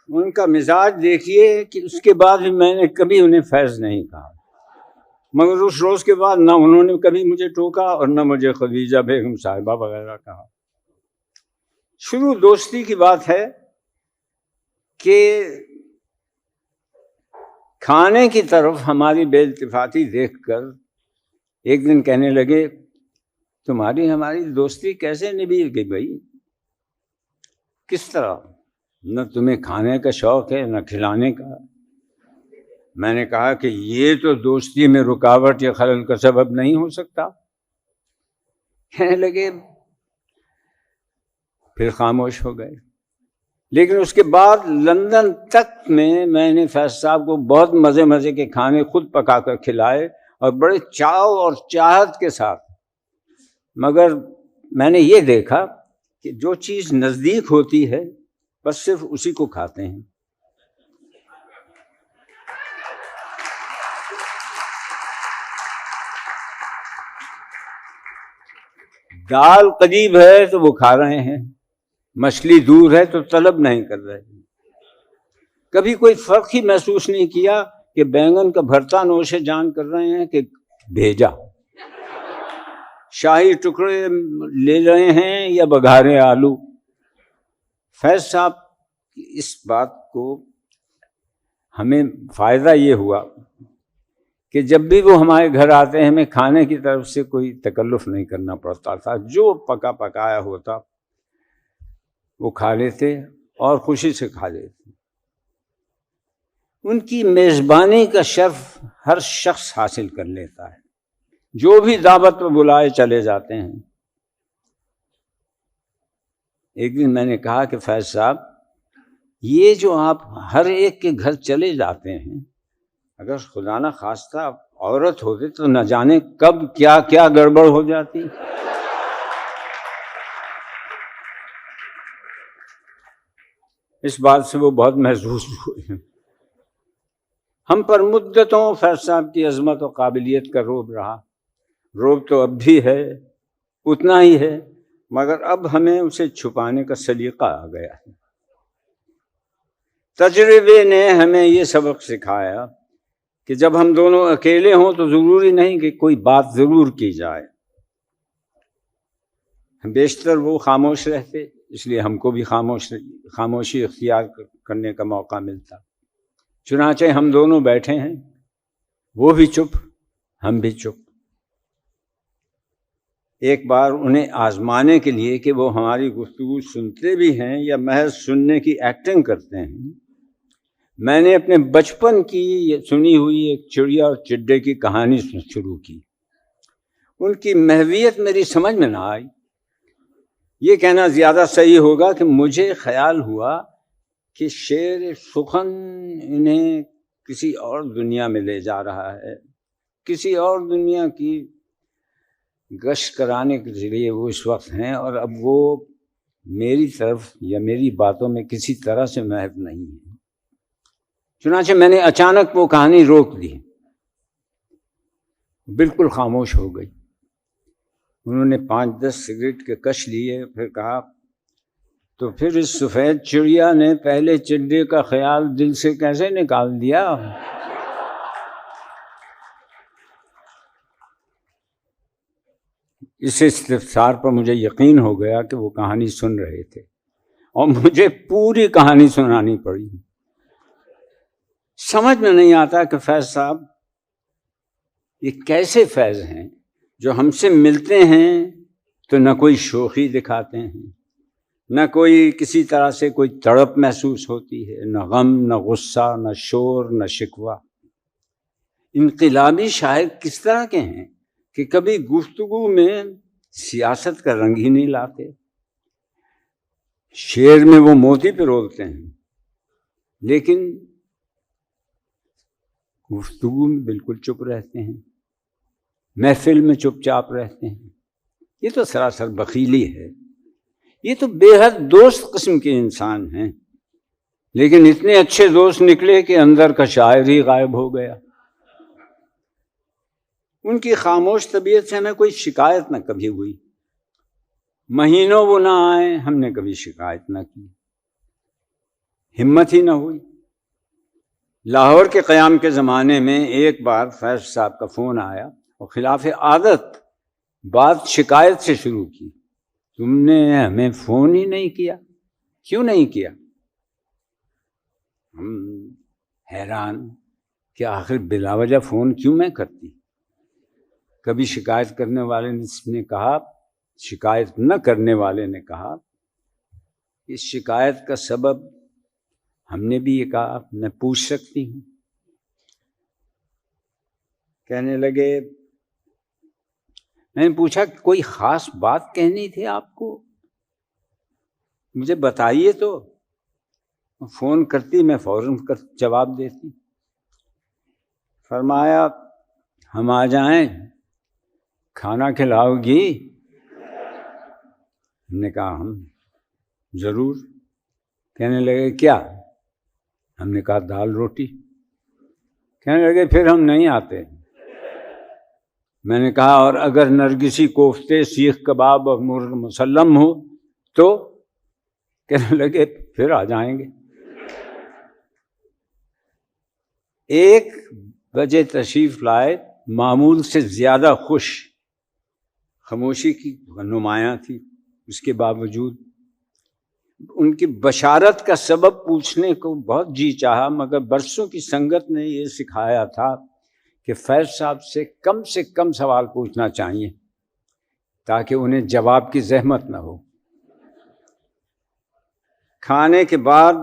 A: ان کا مزاج دیکھیے کہ اس کے بعد بھی میں نے کبھی انہیں فیض نہیں کہا، مگر اس روز کے بعد نہ انہوں نے کبھی مجھے ٹوکا اور نہ مجھے خدیجہ بیگم صاحبہ وغیرہ کہا۔ شروع دوستی کی بات ہے کہ کھانے کی طرف ہماری بے التفاتی دیکھ کر ایک دن کہنے لگے، تمہاری ہماری دوستی کیسے نبھے گی بھائی؟ کس طرح؟ نہ تمہیں کھانے کا شوق ہے نہ کھلانے کا۔ میں نے کہا کہ یہ تو دوستی میں رکاوٹ یا خلل کا سبب نہیں ہو سکتا۔ کہنے لگے، پھر خاموش ہو گئے۔ لیکن اس کے بعد لندن تک میں نے فیض صاحب کو بہت مزے کے کھانے خود پکا کر کھلائے اور بڑے چاؤ اور چاہت کے ساتھ، مگر میں نے یہ دیکھا کہ جو چیز نزدیک ہوتی ہے بس صرف اسی کو کھاتے ہیں۔ دال قریب ہے تو وہ کھا رہے ہیں، مچھلی دور ہے تو طلب نہیں کر رہے. کبھی کوئی فرق ہی محسوس نہیں کیا کہ بینگن کا بھرتا نوش جان کر رہے ہیں کہ بھیجا، شاہی ٹکڑے لے رہے ہیں یا بگھارے آلو. فیض صاحب کی اس بات کو ہمیں فائدہ یہ ہوا کہ جب بھی وہ ہمارے گھر آتے ہیں ہمیں کھانے کی طرف سے کوئی تکلف نہیں کرنا پڑتا تھا. جو پکا پکایا ہوتا وہ کھا لیتے اور خوشی سے کھا لیتے. ان کی میزبانی کا شرف ہر شخص حاصل کر لیتا ہے. جو بھی دعوت میں بلائے چلے جاتے ہیں. ایک دن میں نے کہا کہ فیض صاحب یہ جو آپ ہر ایک کے گھر چلے جاتے ہیں، اگر خدا نہ خواستہ عورت ہوتے تو نہ جانے کب کیا کیا گڑبڑ ہو جاتی. اس بات سے وہ بہت محظوظ ہوئے. ہم پر مدتوں فیض صاحب کی عظمت و قابلیت کا رعب رہا. رعب تو اب بھی ہے، اتنا ہی ہے، مگر اب ہمیں اسے چھپانے کا سلیقہ آ گیا ہے. تجربے نے ہمیں یہ سبق سکھایا کہ جب ہم دونوں اکیلے ہوں تو ضروری نہیں کہ کوئی بات ضرور کی جائے. بیشتر وہ خاموش رہتے، اس لیے ہم کو بھی خاموشی اختیار کرنے کا موقع ملتا. چنانچہ ہم دونوں بیٹھے ہیں، وہ بھی چپ، ہم بھی چپ. ایک بار انہیں آزمانے کے لیے کہ وہ ہماری گفتگو سنتے بھی ہیں یا محض سننے کی ایکٹنگ کرتے ہیں، میں نے اپنے بچپن کی سنی ہوئی ایک چڑیا اور چڈے کی کہانی شروع کی. ان کی محویت میری سمجھ میں نہ آئی. یہ کہنا زیادہ صحیح ہوگا کہ مجھے خیال ہوا کہ شعر سخن انہیں کسی اور دنیا میں لے جا رہا ہے، کسی اور دنیا کی گشت کرانے کے لیے وہ اس وقت ہیں، اور اب وہ میری طرف یا میری باتوں میں کسی طرح سے محب نہیں ہے. چنانچہ میں نے اچانک وہ کہانی روک دی، بالکل خاموش ہو گئی. انہوں نے 5-10 سگریٹ کے کش لیے، پھر کہا تو پھر اس سفید چڑیا نے پہلے چڈے کا خیال دل سے کیسے نکال دیا؟ اس استفسار پر مجھے یقین ہو گیا کہ وہ کہانی سن رہے تھے اور مجھے پوری کہانی سنانی پڑی. سمجھ میں نہیں آتا کہ فیض صاحب یہ کیسے فیض ہیں جو ہم سے ملتے ہیں تو نہ کوئی شوخی دکھاتے ہیں، نہ کوئی کسی طرح سے کوئی تڑپ محسوس ہوتی ہے، نہ غم، نہ غصہ، نہ شور، نہ شکوہ. انقلابی شاعر کس طرح کے ہیں کہ کبھی گفتگو میں سیاست کا رنگ ہی نہیں لاتے. شعر میں وہ موتی پرولتے ہیں لیکن گفتگو میں بالکل چپ رہتے ہیں، محفل میں چپ چاپ رہتے ہیں. یہ تو سراسر بخیلی ہے. یہ تو بے حد دوست قسم کے انسان ہیں، لیکن اتنے اچھے دوست نکلے کہ اندر کا شاعر ہی غائب ہو گیا. ان کی خاموش طبیعت سے ہمیں کوئی شکایت نہ کبھی ہوئی. مہینوں وہ نہ آئے، ہم نے کبھی شکایت نہ کی، ہمت ہی نہ ہوئی. لاہور کے قیام کے زمانے میں ایک بار فیض صاحب کا فون آیا اور خلاف عادت بات شکایت سے شروع کی. تم نے ہمیں فون ہی نہیں کیا، کیوں نہیں کیا؟ ہم حیران کہ آخر بلا وجہ فون کیوں میں کرتی. کبھی شکایت کرنے والے نے کہا، شکایت نہ کرنے والے نے کہا، اس شکایت کا سبب ہم نے بھی یہ کہا میں پوچھ سکتی ہوں. کہنے لگے، میں نے پوچھا کوئی خاص بات کہنی تھی آپ کو، مجھے بتائیے تو. فون کرتی میں فوراً جواب دیتی. فرمایا ہم آ جائیں، کھانا کھلاؤ گی؟ ہم نے کہا ہم ضرور. کہنے لگے کیا؟ ہم نے کہا دال روٹی. کہنے لگے پھر ہم نہیں آتے. میں نے کہا اور اگر نرگسی کوفتے، سیخ کباب اور مرغ مسلم ہو تو؟ کہنے لگے پھر آ جائیں گے. 1 بجے تشریف لائے، معمول سے زیادہ خوش، خاموشی کی نمایاں تھی، اس کے باوجود ان کی بشارت کا سبب پوچھنے کو بہت جی چاہا، مگر برسوں کی سنگت نے یہ سکھایا تھا کہ فیض صاحب سے کم سوال پوچھنا چاہیے تاکہ انہیں جواب کی زحمت نہ ہو. کھانے کے بعد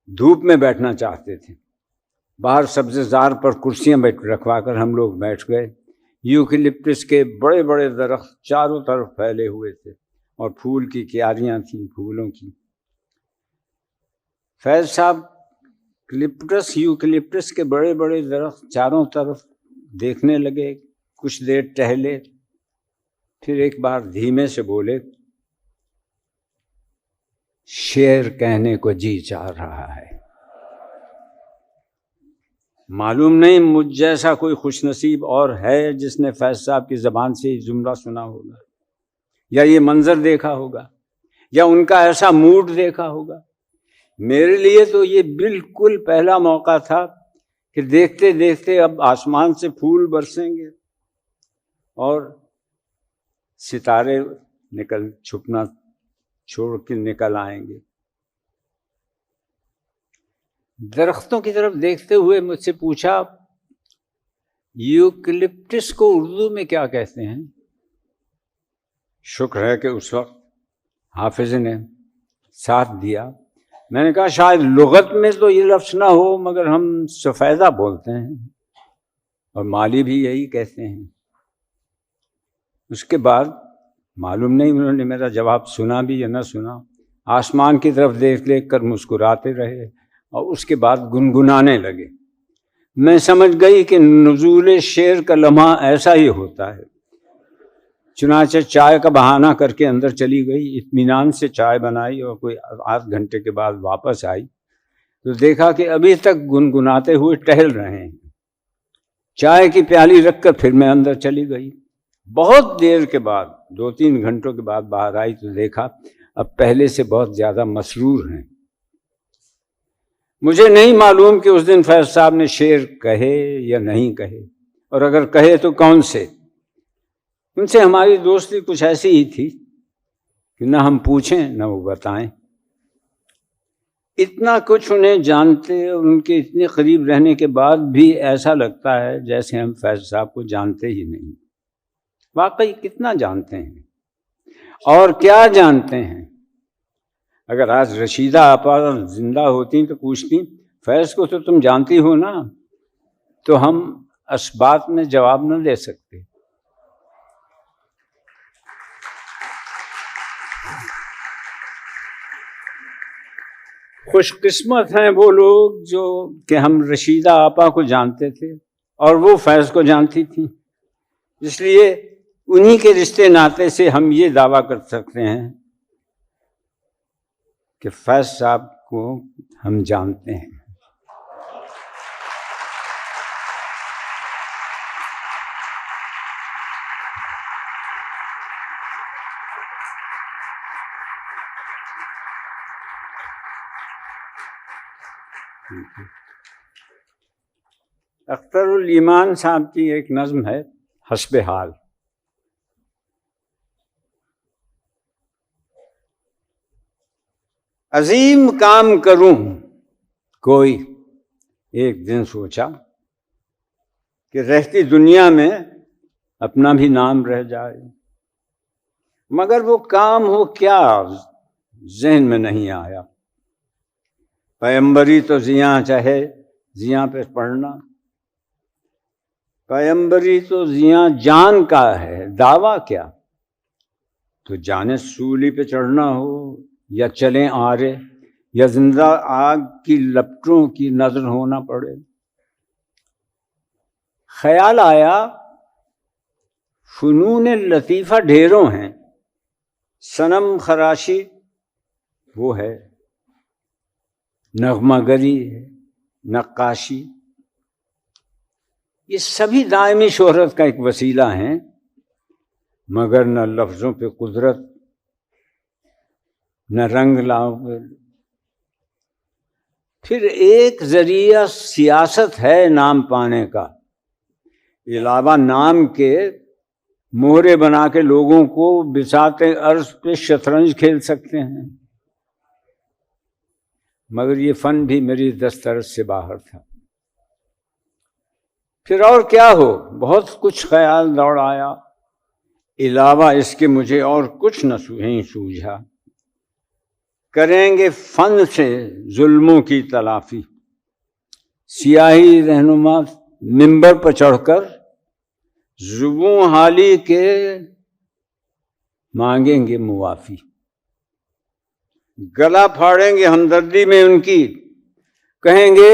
A: دھوپ میں بیٹھنا چاہتے تھے. باہر سبزے زار پر کرسیاں رکھوا کر ہم لوگ بیٹھ گئے. یوکلپٹس کے بڑے بڑے درخت چاروں طرف پھیلے ہوئے تھے اور پھول کی کیاریاں تھیں، پھولوں کی. فیض صاحب یوکلپٹس کے بڑے بڑے درخت چاروں طرف دیکھنے لگے، کچھ دیر ٹہلے، پھر ایک بار دھیمے سے بولے، شعر کہنے کو جی چاہ رہا ہے. معلوم نہیں مجھ جیسا کوئی خوش نصیب اور ہے جس نے فیض صاحب کی زبان سے یہ جملہ سنا ہوگا، یا یہ منظر دیکھا ہوگا، یا ان کا ایسا موڈ دیکھا ہوگا. میرے لیے تو یہ بالکل پہلا موقع تھا کہ دیکھتے دیکھتے اب آسمان سے پھول برسیں گے اور ستارے چھپنا چھوڑ کے نکل آئیں گے. درختوں کی طرف دیکھتے ہوئے مجھ سے پوچھا، یوکلپٹس کو اردو میں کیا کہتے ہیں؟ شکر ہے کہ اس وقت حافظ نے ساتھ دیا. میں نے کہا شاید لغت میں تو یہ لفظ نہ ہو، مگر ہم سفیدہ بولتے ہیں اور مالی بھی یہی کہتے ہیں. اس کے بعد معلوم نہیں انہوں نے میرا جواب سنا بھی یا نہ سنا، آسمان کی طرف دیکھ کر مسکراتے رہے اور اس کے بعد گنگنانے لگے. میں سمجھ گئی کہ نزول شعر کا لمحہ ایسا ہی ہوتا ہے. چنانچہ چائے کا بہانہ کر کے اندر چلی گئی، اطمینان سے چائے بنائی اور کوئی 8 گھنٹے کے بعد واپس آئی تو دیکھا کہ ابھی تک گنگناتے ہوئے ٹہل رہے ہیں. چائے کی پیالی رکھ کر پھر میں اندر چلی گئی. بہت دیر کے بعد 2-3 گھنٹوں کے بعد باہر آئی تو دیکھا اب پہلے سے بہت زیادہ مسرور ہیں. مجھے نہیں معلوم کہ اس دن فیض صاحب نے شعر کہے یا نہیں کہے، اور اگر کہے تو کون سے. ان سے ہماری دوستی کچھ ایسی ہی تھی کہ نہ ہم پوچھیں نہ وہ بتائیں. اتنا کچھ انہیں جانتے اور ان کے اتنے قریب رہنے کے بعد بھی ایسا لگتا ہے جیسے ہم فیض صاحب کو جانتے ہی نہیں. واقعی کتنا جانتے ہیں اور کیا جانتے ہیں. اگر آج رشیدہ آپا زندہ ہوتی تو پوچھتی، فیض کو تو تم جانتی ہو نا؟ تو ہم اسبات میں جواب نہ دے سکتے. خوش قسمت ہیں وہ لوگ جو کہ ہم رشیدہ آپا کو جانتے تھے اور وہ فیض کو جانتی تھیں. اس لیے انہی کے رشتے ناطے سے ہم یہ دعویٰ کر سکتے ہیں کہ فیض صاحب کو ہم جانتے ہیں. اختر الایمان صاحب کی ایک نظم ہے، حسب حال. عظیم کام کروں کوئی ایک دن سوچا کہ رہتی دنیا میں اپنا بھی نام رہ جائے، مگر وہ کام ہو کیا ذہن میں نہیں آیا. پیمبری تو زیاں چاہے زیاں پہ پڑھنا، پیمبری تو زیاں جان کا ہے، دعویٰ کیا. تو جانے سولی پہ چڑھنا ہو یا چلیں آرے، یا زندہ آگ کی لپٹوں کی نظر ہونا پڑے. خیال آیا فنون لطیفہ ڈھیروں ہیں، صنم خراشی وہ ہے، نغمہ گری ہے، نقاشی، یہ سبھی دائمی شہرت کا ایک وسیلہ ہیں، مگر نہ لفظوں پہ قدرت نہ رنگ لاؤ گے. پھر ایک ذریعہ سیاست ہے نام پانے کا، علاوہ نام کے مہرے بنا کے لوگوں کو بساط ارض پہ شطرنج کھیل سکتے ہیں، مگر یہ فن بھی میری دسترس سے باہر تھا. پھر اور کیا ہو، بہت کچھ خیال دوڑ آیا، علاوہ اس کے مجھے اور کچھ نہیں سوجھا. کریں گے فن سے ظلموں کی تلافی، سیاہی رہنما منبر پر چڑھ کر زبوں حالی کے مانگیں گے معافی. گلا پھاڑیں گے ہمدردی میں ان کی، کہیں گے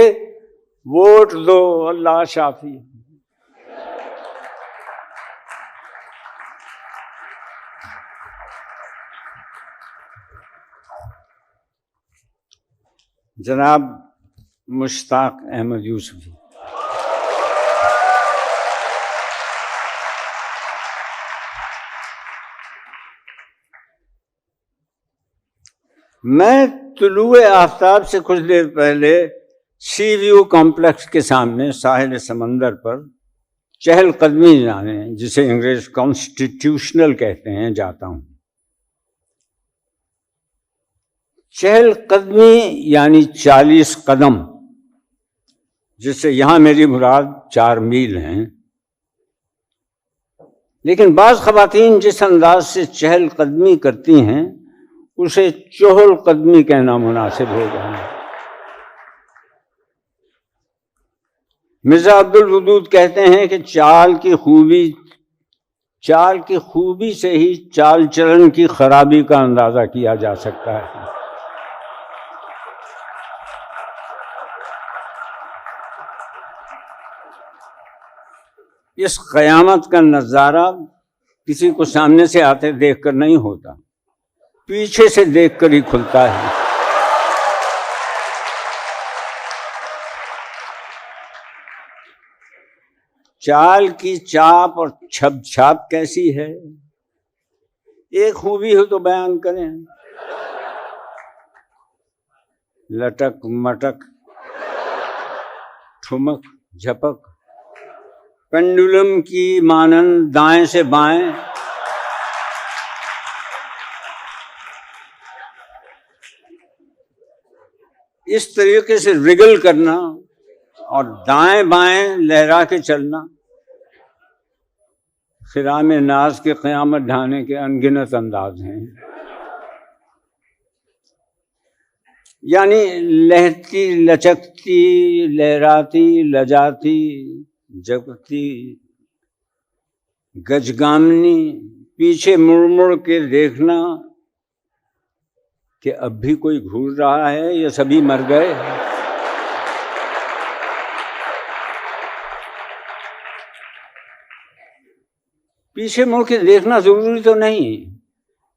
A: ووٹ دو اللہ شافی. جناب مشتاق احمد یوسفی. میں طلوع آفتاب سے کچھ دیر پہلے سی ویو کمپلیکس کے سامنے ساحل سمندر پر چہل قدمی جانے، جسے انگریز کانسٹیٹیوشنل کہتے ہیں، جاتا ہوں. چہل قدمی یعنی 40 قدم، جس سے یہاں میری مراد 4 میل ہیں. لیکن بعض خواتین جس انداز سے چہل قدمی کرتی ہیں اسے چہل قدمی کہنا مناسب ہوگا. مرزا عبد الودود کہتے ہیں کہ چال کی خوبی سے ہی چال چلن کی خرابی کا اندازہ کیا جا سکتا ہے. اس قیامت کا نظارہ کسی کو سامنے سے آتے دیکھ کر نہیں ہوتا، پیچھے سے دیکھ کر ہی کھلتا ہے. چال کی چاپ اور چھاپ کیسی ہے، ایک خوبی ہو تو بیان کریں. لٹک مٹک، ٹھمک جھپک، پینڈولم کی مانند دائیں سے بائیں، اس طریقے سے رگل کرنا اور دائیں بائیں لہرا کے چلنا خرام ناز کے قیامت ڈھانے کے انگنت انداز ہیں. یعنی لہتی لچکتی، لہراتی لجاتی، جگتی گجگامنی، پیچھے مڑ مڑ کے دیکھنا کہ اب بھی کوئی گھور رہا ہے یا سبھی مر گئے. پیچھے مڑ کے دیکھنا ضروری تو نہیں،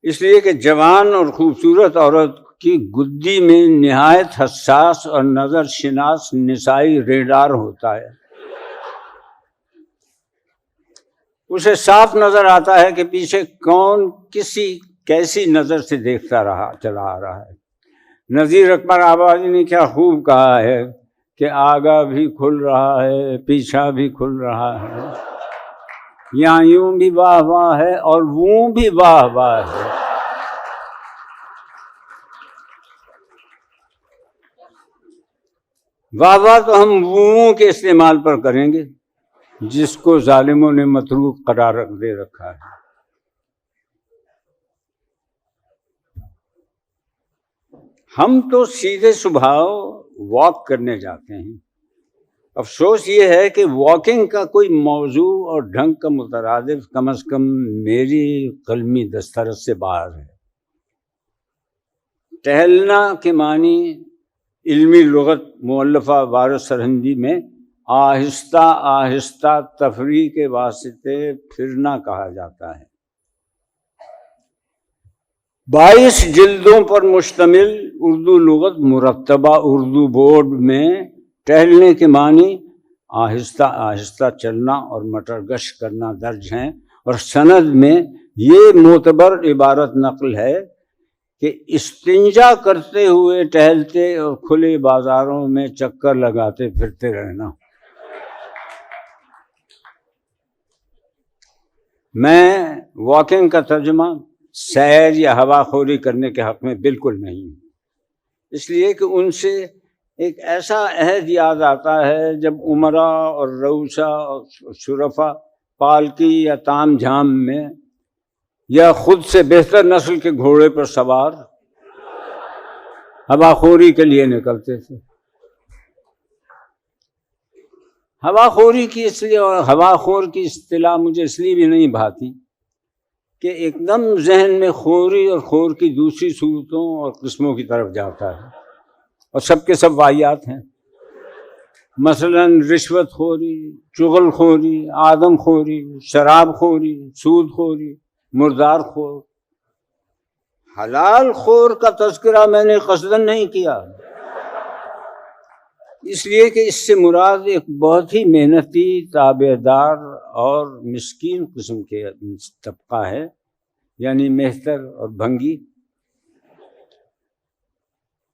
A: اس لیے کہ جوان اور خوبصورت عورت کی گدی میں نہایت حساس اور نظر شناس نسائی ریڈار ہوتا ہے. اسے صاف نظر آتا ہے کہ پیچھے کون کیسی نظر سے دیکھتا چلا آ رہا ہے. نذیر اکبر آبادی نے کیا خوب کہا ہے کہ آگا بھی کھل رہا ہے، پیچھا بھی کھل رہا ہے، یہاں یوں بھی واہ واہ ہے اور وہ بھی واہ واہ ہے. واہ واہ تو ہم وہ کے استعمال پر کریں گے جس کو ظالموں نے متروک قرار دے رکھا ہے. ہم تو سیدھے صبح واک کرنے جاتے ہیں. افسوس یہ ہے کہ واکنگ کا کوئی موضوع اور ڈھنگ کا مترادف کم از کم میری قلمی دسترس سے باہر ہے. ٹہلنا کے معنی علمی لغت مؤلفہ وارث سرہندی میں آہستہ آہستہ تفریح کے واسطے پھرنا کہا جاتا ہے. 22 جلدوں پر مشتمل اردو لغت مرتبہ اردو بورڈ میں ٹہلنے کے معنی آہستہ آہستہ چلنا اور مٹر گش کرنا درج ہیں، اور سند میں یہ معتبر عبارت نقل ہے کہ استنجا کرتے ہوئے ٹہلتے اور کھلے بازاروں میں چکر لگاتے پھرتے رہنا. میں واکنگ کا ترجمہ سیر یا ہوا خوری کرنے کے حق میں بالکل نہیں ہوں، اس لیے کہ ان سے ایک ایسا عہد یاد آتا ہے جب امراء اور رؤسا اور شرفا پالکی یا تام جھام میں یا خود سے بہتر نسل کے گھوڑے پر سوار ہوا خوری کے لیے نکلتے تھے. ہوا خوری کی اس لیے اور ہوا خور کی اصطلاح مجھے اس لیے بھی نہیں بھاتی کہ ایک دم ذہن میں خوری اور خور کی دوسری صورتوں اور قسموں کی طرف جاتا ہے، اور سب کے سب واحیات ہیں. مثلاً رشوت خوری، چغل خوری، آدم خوری، شراب خوری، سود خوری، مردار خور. حلال خور کا تذکرہ میں نے قصداً نہیں کیا، اس لیے کہ اس سے مراد ایک بہت ہی محنتی، تابع دار اور مسکین قسم کے طبقہ ہے، یعنی مہتر اور بھنگی.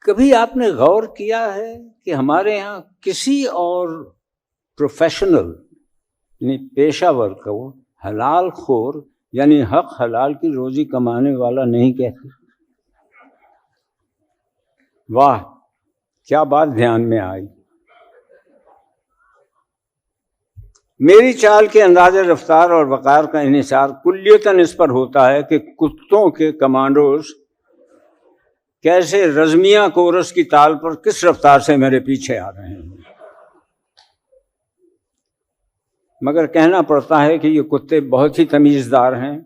A: کبھی آپ نے غور کیا ہے کہ ہمارے ہاں کسی اور پروفیشنل یعنی پیشہ ور کو حلال خور یعنی حق حلال کی روزی کمانے والا نہیں کہتے؟ واہ، کیا بات دھیان میں آئی. میری چال کے انداز رفتار اور وقار کا انحصار کلیتاً اس پر ہوتا ہے کہ کتوں کے کمانڈوز کیسے رزمیہ کورس کی تال پر کس رفتار سے میرے پیچھے آ رہے ہیں. مگر کہنا پڑتا ہے کہ یہ کتے بہت ہی تمیزدار ہیں.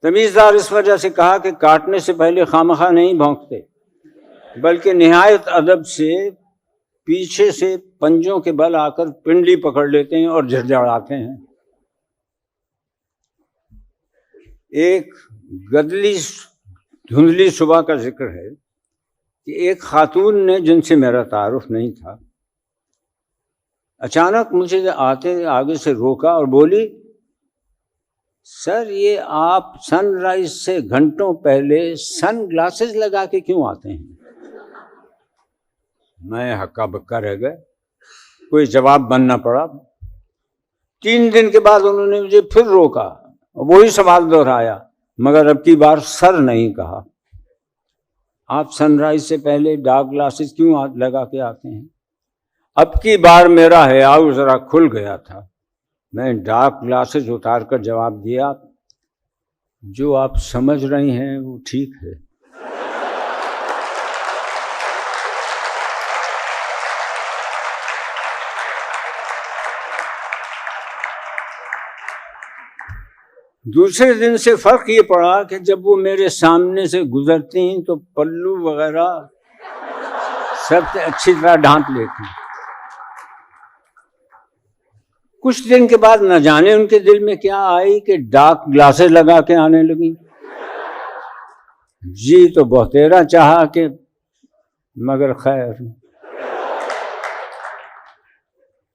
A: تمیزدار اس وجہ سے کہا کہ کاٹنے سے پہلے خامخواہ نہیں بھونکتے، بلکہ نہایت ادب سے پیچھے سے پنجوں کے بل آ کر پنڈلی پکڑ لیتے ہیں اور جھڑجھڑاتے ہیں. ایک گدلی دھندلی صبح کا ذکر ہے کہ ایک خاتون نے، جن سے میرا تعارف نہیں تھا، اچانک مجھے آگے سے روکا اور بولی، سر یہ آپ سن رائز سے گھنٹوں پہلے سن گلاسز لگا کے کیوں آتے ہیں؟ میں ہکا بکا رہ گیا، کوئی جواب بننا پڑا. 3 دن کے بعد انہوں نے مجھے پھر روکا، وہی سوال دہرایا، مگر اب کی بار سر نہیں کہا. آپ سن رائز سے پہلے ڈارک گلاسز کیوں لگا کے آتے ہیں؟ اب کی بار میرا حیاء ذرا کھل گیا تھا. میں ڈارک گلاسز اتار کر جواب دیا، جو آپ سمجھ رہی ہیں وہ ٹھیک ہے. دوسرے دن سے فرق یہ پڑا کہ جب وہ میرے سامنے سے گزرتی ہیں تو پلو وغیرہ سب اچھی طرح ڈھانپ لیتی. کچھ دن کے بعد نہ جانے ان کے دل میں کیا آئی کہ ڈارک گلاسز لگا کے آنے لگی. جی تو بہتیرا چاہا کہ، مگر خیر،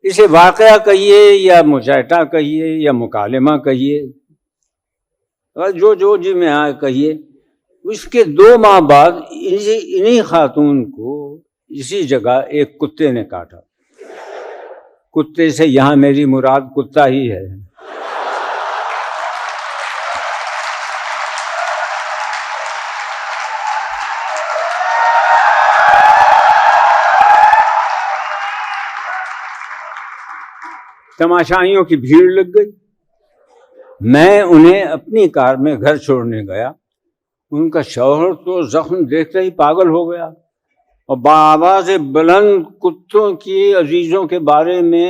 A: اسے واقعہ کہیے یا مچاٹا کہیے یا مکالمہ کہیے، جو جی میں آئے کہیے. اس کے 2 ماہ بعد انہی خاتون کو اسی جگہ ایک کتے نے کاٹا. کتے سے یہاں میری مراد کتا ہی ہے. تماشائیوں کی بھیڑ لگ گئی. میں انہیں اپنی کار میں گھر چھوڑنے گیا. ان کا شوہر تو زخم دیکھتے ہی پاگل ہو گیا اور بآواز بلند کتوں کی عزیزوں کے بارے میں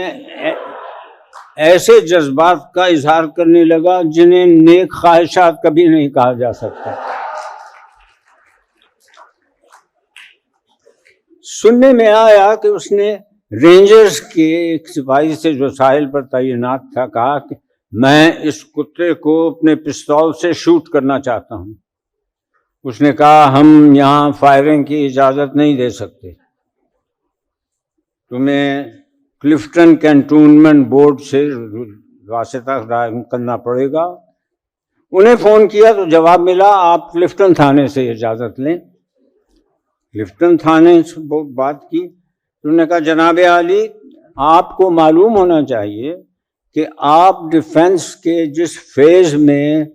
A: ایسے جذبات کا اظہار کرنے لگا جنہیں نیک خواہشات کبھی نہیں کہا جا سکتا. سننے میں آیا کہ اس نے رینجرز کے ایک سپاہی سے جو ساحل پر تعینات تھا کہا کہ میں اس کتے کو اپنے پستول سے شوٹ کرنا چاہتا ہوں. اس نے کہا ہم یہاں فائرنگ کی اجازت نہیں دے سکتے، تمہیں کلفٹن کینٹونمنٹ بورڈ سے واسطہ قائم کرنا پڑے گا انہیں فون کیا تو جواب ملا آپ کلفٹن تھانے سے اجازت لیں. کلفٹن تھانے سے بات کی. انہوں نے کہا جناب عالی آپ کو معلوم ہونا چاہیے کہ آپ ڈیفنس کے جس فیز میں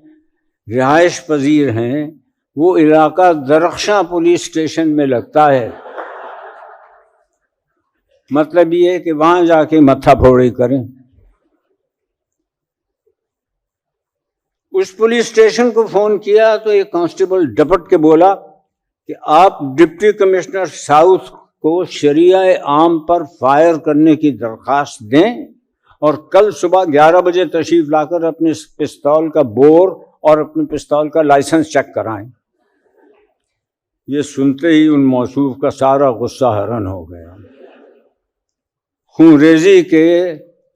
A: رہائش پذیر ہیں وہ علاقہ درخشاں پولیس اسٹیشن میں لگتا ہے. مطلب یہ ہے کہ وہاں جا کے متھا پھوڑی کریں. اس پولیس اسٹیشن کو فون کیا تو ایک کانسٹیبل ڈپٹ کے بولا کہ آپ ڈپٹی کمشنر ساؤتھ کو شریعہ عام پر فائر کرنے کی درخواست دیں اور کل صبح 11 بجے تشریف لا کر اپنے پستول کا بور اور اپنے پستول کا لائسنس چیک کرائیں. یہ سنتے ہی ان موصوف کا سارا غصہ حرن ہو گیا. خونریزی کے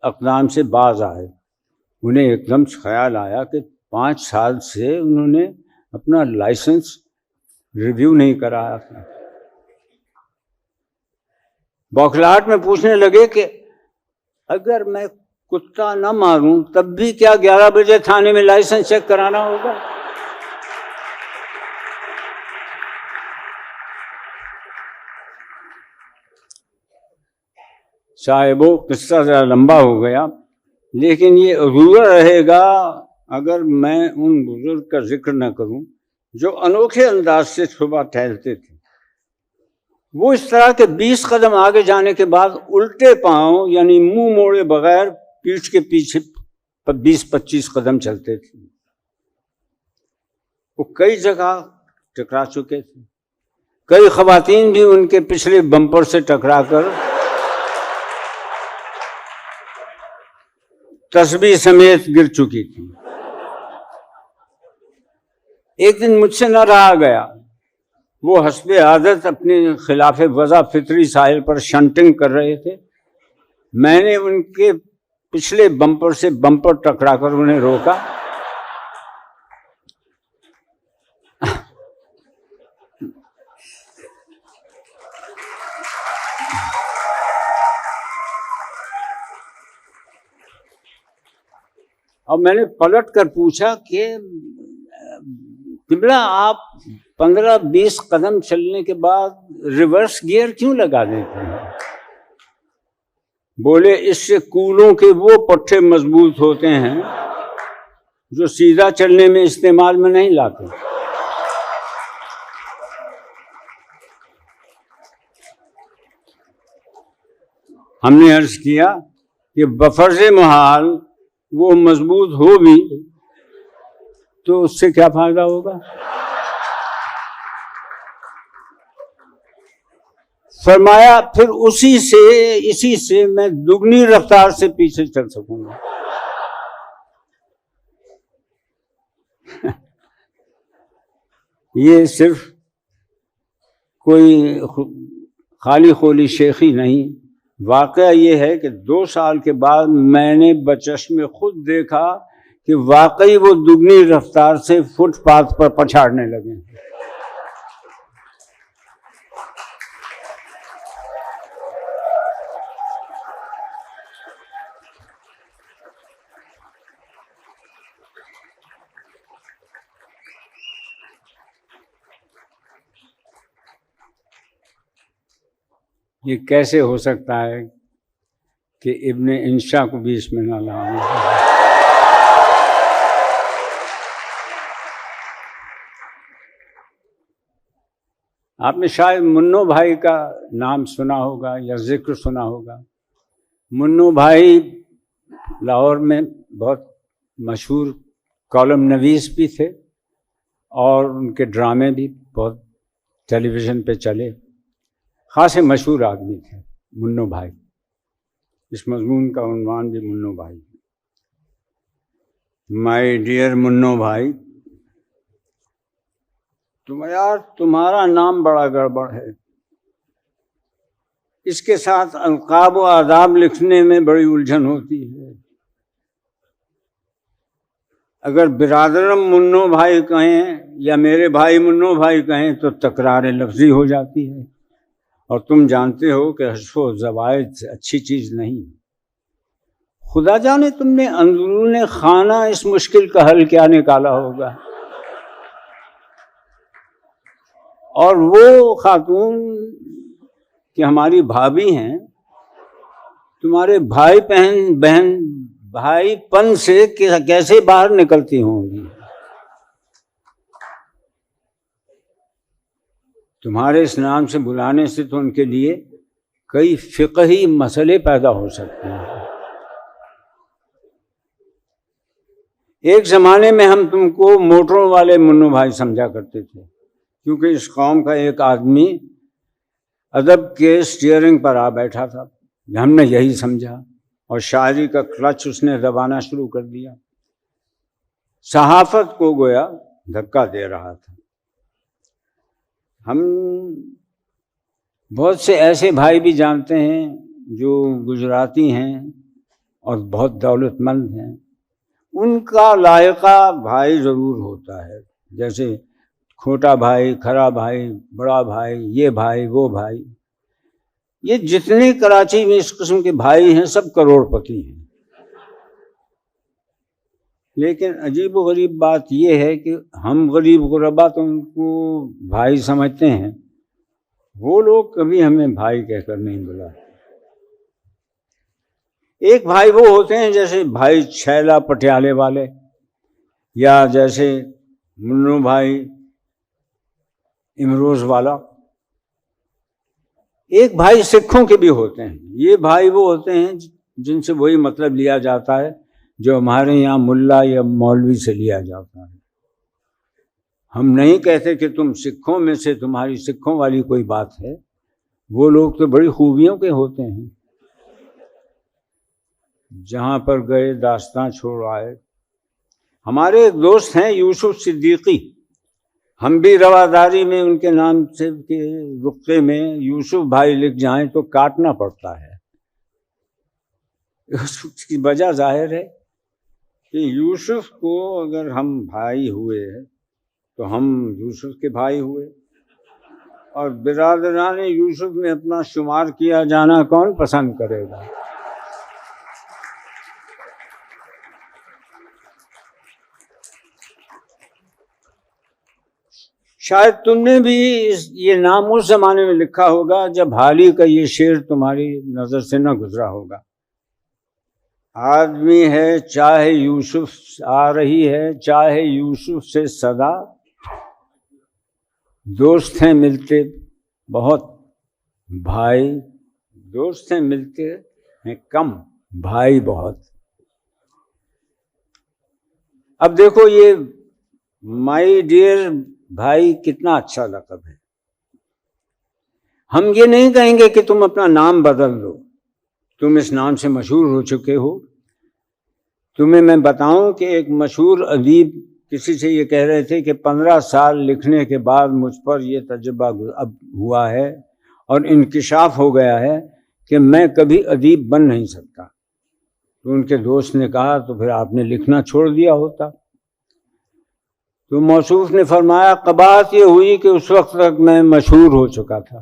A: اقدام سے باز آئے. انہیں ایک دم خیال آیا کہ 5 سال سے انہوں نے اپنا لائسنس ریویو نہیں کرایا تھا. بوکھلاہٹ میں پوچھنے لگے کہ اگر میں کتا نہ ماروں تب بھی کیا 11 بجے تھانے میں لائسنس چیک کرانا ہوگا؟ صاحب وہ قصہ ذرا لمبا ہو گیا لیکن یہ ادھورا رہے گا اگر میں ان بزرگ کا ذکر نہ کروں جو انوکھے انداز سے صبح ٹہلتے تھے. وہ اس طرح کے 20 قدم آگے جانے کے بعد الٹے پاؤں یعنی منہ موڑے بغیر پیٹھ کے پیچھے 20-25 قدم چلتے تھے. وہ کئی جگہ ٹکرا چکے تھے. کئی خواتین بھی ان کے پچھلے بمپر سے ٹکرا کر تسبیح سمیت گر چکی تھی. ایک دن مجھ سے نہ رہا گیا. وہ حسب عادت اپنے خلاف وضع فطری ساحل پر شنٹنگ کر رہے تھے. میں نے ان کے پچھلے بمپر سے بمپر ٹکرا کر انہیں روکا. اور میں نے پلٹ کر پوچھا کہ قبلہ آپ 15-20 قدم چلنے کے بعد ریورس گیئر کیوں لگا دیتے ہیں؟ بولے اس سے کولوں کے وہ پٹھے مضبوط ہوتے ہیں جو سیدھا چلنے میں استعمال میں نہیں لاتے. ہم نے عرض کیا کہ بفرض محال وہ مضبوط ہو بھی تو اس سے کیا فائدہ ہوگا؟ فرمایا پھر اسی سے میں دگنی رفتار سے پیچھے چل سکوں گا. یہ صرف کوئی خالی خولی شیخی نہیں. واقعہ یہ ہے کہ 2 سال کے بعد میں نے بچشم خود دیکھا کہ واقعی وہ دگنی رفتار سے فٹ پاتھ پر پچھاڑنے لگے. یہ کیسے ہو سکتا ہے کہ ابن انشا کو بھی اس میں نہ لاؤں؟ آپ نے شاید منو بھائی کا نام سنا ہوگا یا ذکر سنا ہوگا. منو بھائی لاہور میں بہت مشہور کالم نویس بھی تھے اور ان کے ڈرامے بھی بہت ٹیلی ویژن پہ چلے. خاصے مشہور آدمی تھے منو بھائی. اس مضمون کا عنوان بھی منو بھائی. مائی ڈیئر منو بھائی، تمہارا نام بڑا گڑبڑ ہے. اس کے ساتھ القاب و آداب لکھنے میں بڑی الجھن ہوتی ہے. اگر برادرم منو بھائی کہیں یا میرے بھائی منو بھائی کہیں تو تکرار لفظی ہو جاتی ہے، اور تم جانتے ہو کہ حذف و زوائد اچھی چیز نہیں. خدا جانے تم نے اندرون خانہ اس مشکل کا حل کیا نکالا ہوگا. اور وہ خاتون کہ ہماری بھابھی ہیں، تمہارے بھائی بہن بھائی پن سے کیسے باہر نکلتی ہوں گی. تمہارے اس نام سے بلانے سے تو ان کے لیے کئی فقہی مسئلے پیدا ہو سکتے ہیں. ایک زمانے میں ہم تم کو موٹروں والے منو بھائی سمجھا کرتے تھے، کیونکہ اس قوم کا ایک آدمی ادب کے اسٹیئرنگ پر آ بیٹھا تھا. ہم نے یہی سمجھا اور شاعری کا کلچ اس نے دبانا شروع کر دیا. صحافت کو گویا دھکا دے رہا تھا. ہم بہت سے ایسے بھائی بھی جانتے ہیں جو گجراتی ہیں اور بہت دولت مند ہیں. ان کا لائقہ بھائی ضرور ہوتا ہے، جیسے کھوٹا بھائی، کھرا بھائی، بڑا بھائی، یہ بھائی وہ بھائی. یہ جتنے کراچی میں اس قسم کے بھائی ہیں سب کروڑ پتی ہیں. لیکن عجیب و غریب بات یہ ہے کہ ہم غریب غربا تو ان کو بھائی سمجھتے ہیں، وہ لوگ کبھی ہمیں بھائی کہہ کر نہیں بلاتے. ایک بھائی وہ ہوتے ہیں جیسے بھائی چھیلا پٹیالے والے، یا جیسے منو بھائی امروز والا. ایک بھائی سکھوں کے بھی ہوتے ہیں. یہ بھائی وہ ہوتے ہیں جن سے وہی مطلب لیا جاتا ہے جو ہمارے یہاں ملا یا مولوی سے لیا جاتا ہے. ہم نہیں کہتے کہ تم سکھوں میں سے تمہاری سکھوں والی کوئی بات ہے. وہ لوگ تو بڑی خوبیوں کے ہوتے ہیں، جہاں پر گئے داستاں چھوڑ آئے. ہمارے ایک دوست ہیں یوسف صدیقی، ہم بھی رواداری میں ان کے نام سے کے رقعے میں یوسف بھائی لکھ جائیں تو کاٹنا پڑتا ہے. اس کی وجہ ظاہر ہے کہ یوسف کو اگر ہم بھائی ہوئے تو ہم یوسف کے بھائی ہوئے، اور برادران یوسف میں اپنا شمار کیا جانا کون پسند کرے گا. شاید تم نے بھی یہ نام اس زمانے میں لکھا ہوگا جب حال ہی کا یہ شعر تمہاری نظر سے نہ گزرا ہوگا. آدمی ہے چاہے یوسف آ رہی ہے چاہے یوسف سے صدا، دوست ہیں ملتے بہت بھائی، دوست ہیں ملتے ہیں کم بھائی بہت. اب دیکھو یہ مائی ڈیئر بھائی کتنا اچھا لقب ہے. ہم یہ نہیں کہیں گے کہ تم اپنا نام بدل دو، تم اس نام سے مشہور ہو چکے ہو. تمہیں میں بتاؤں کہ ایک مشہور ادیب کسی سے یہ کہہ رہے تھے کہ 15 سال لکھنے کے بعد مجھ پر یہ تجربہ اب ہوا ہے اور انکشاف ہو گیا ہے کہ میں کبھی ادیب بن نہیں سکتا. تو ان کے دوست نے کہا تو پھر آپ نے لکھنا چھوڑ دیا ہوتا. تو موصوف نے فرمایا قباحت یہ ہوئی کہ اس وقت تک میں مشہور ہو چکا تھا.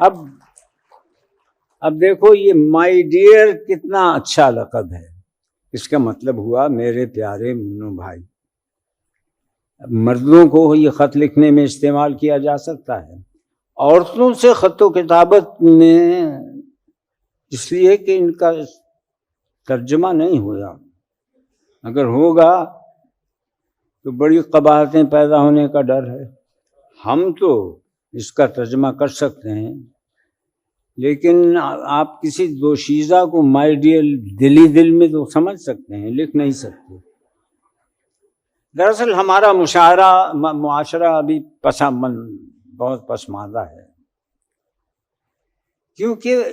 A: اب دیکھو یہ مائی ڈیئر کتنا اچھا لقب ہے. اس کا مطلب ہوا میرے پیارے منو بھائی. مردوں کو یہ خط لکھنے میں استعمال کیا جا سکتا ہے، عورتوں سے خط و کتابت میں اس لیے کہ ان کا ترجمہ نہیں ہوا. اگر ہوگا تو بڑی قباحتیں پیدا ہونے کا ڈر ہے. ہم تو اس کا ترجمہ کر سکتے ہیں، لیکن آپ کسی دوشیزہ کو مائی ڈیئر دلی دل میں تو سمجھ سکتے ہیں، لکھ نہیں سکتے. دراصل ہمارا معاشرہ ابھی بہت پسماندہ ہے، کیونکہ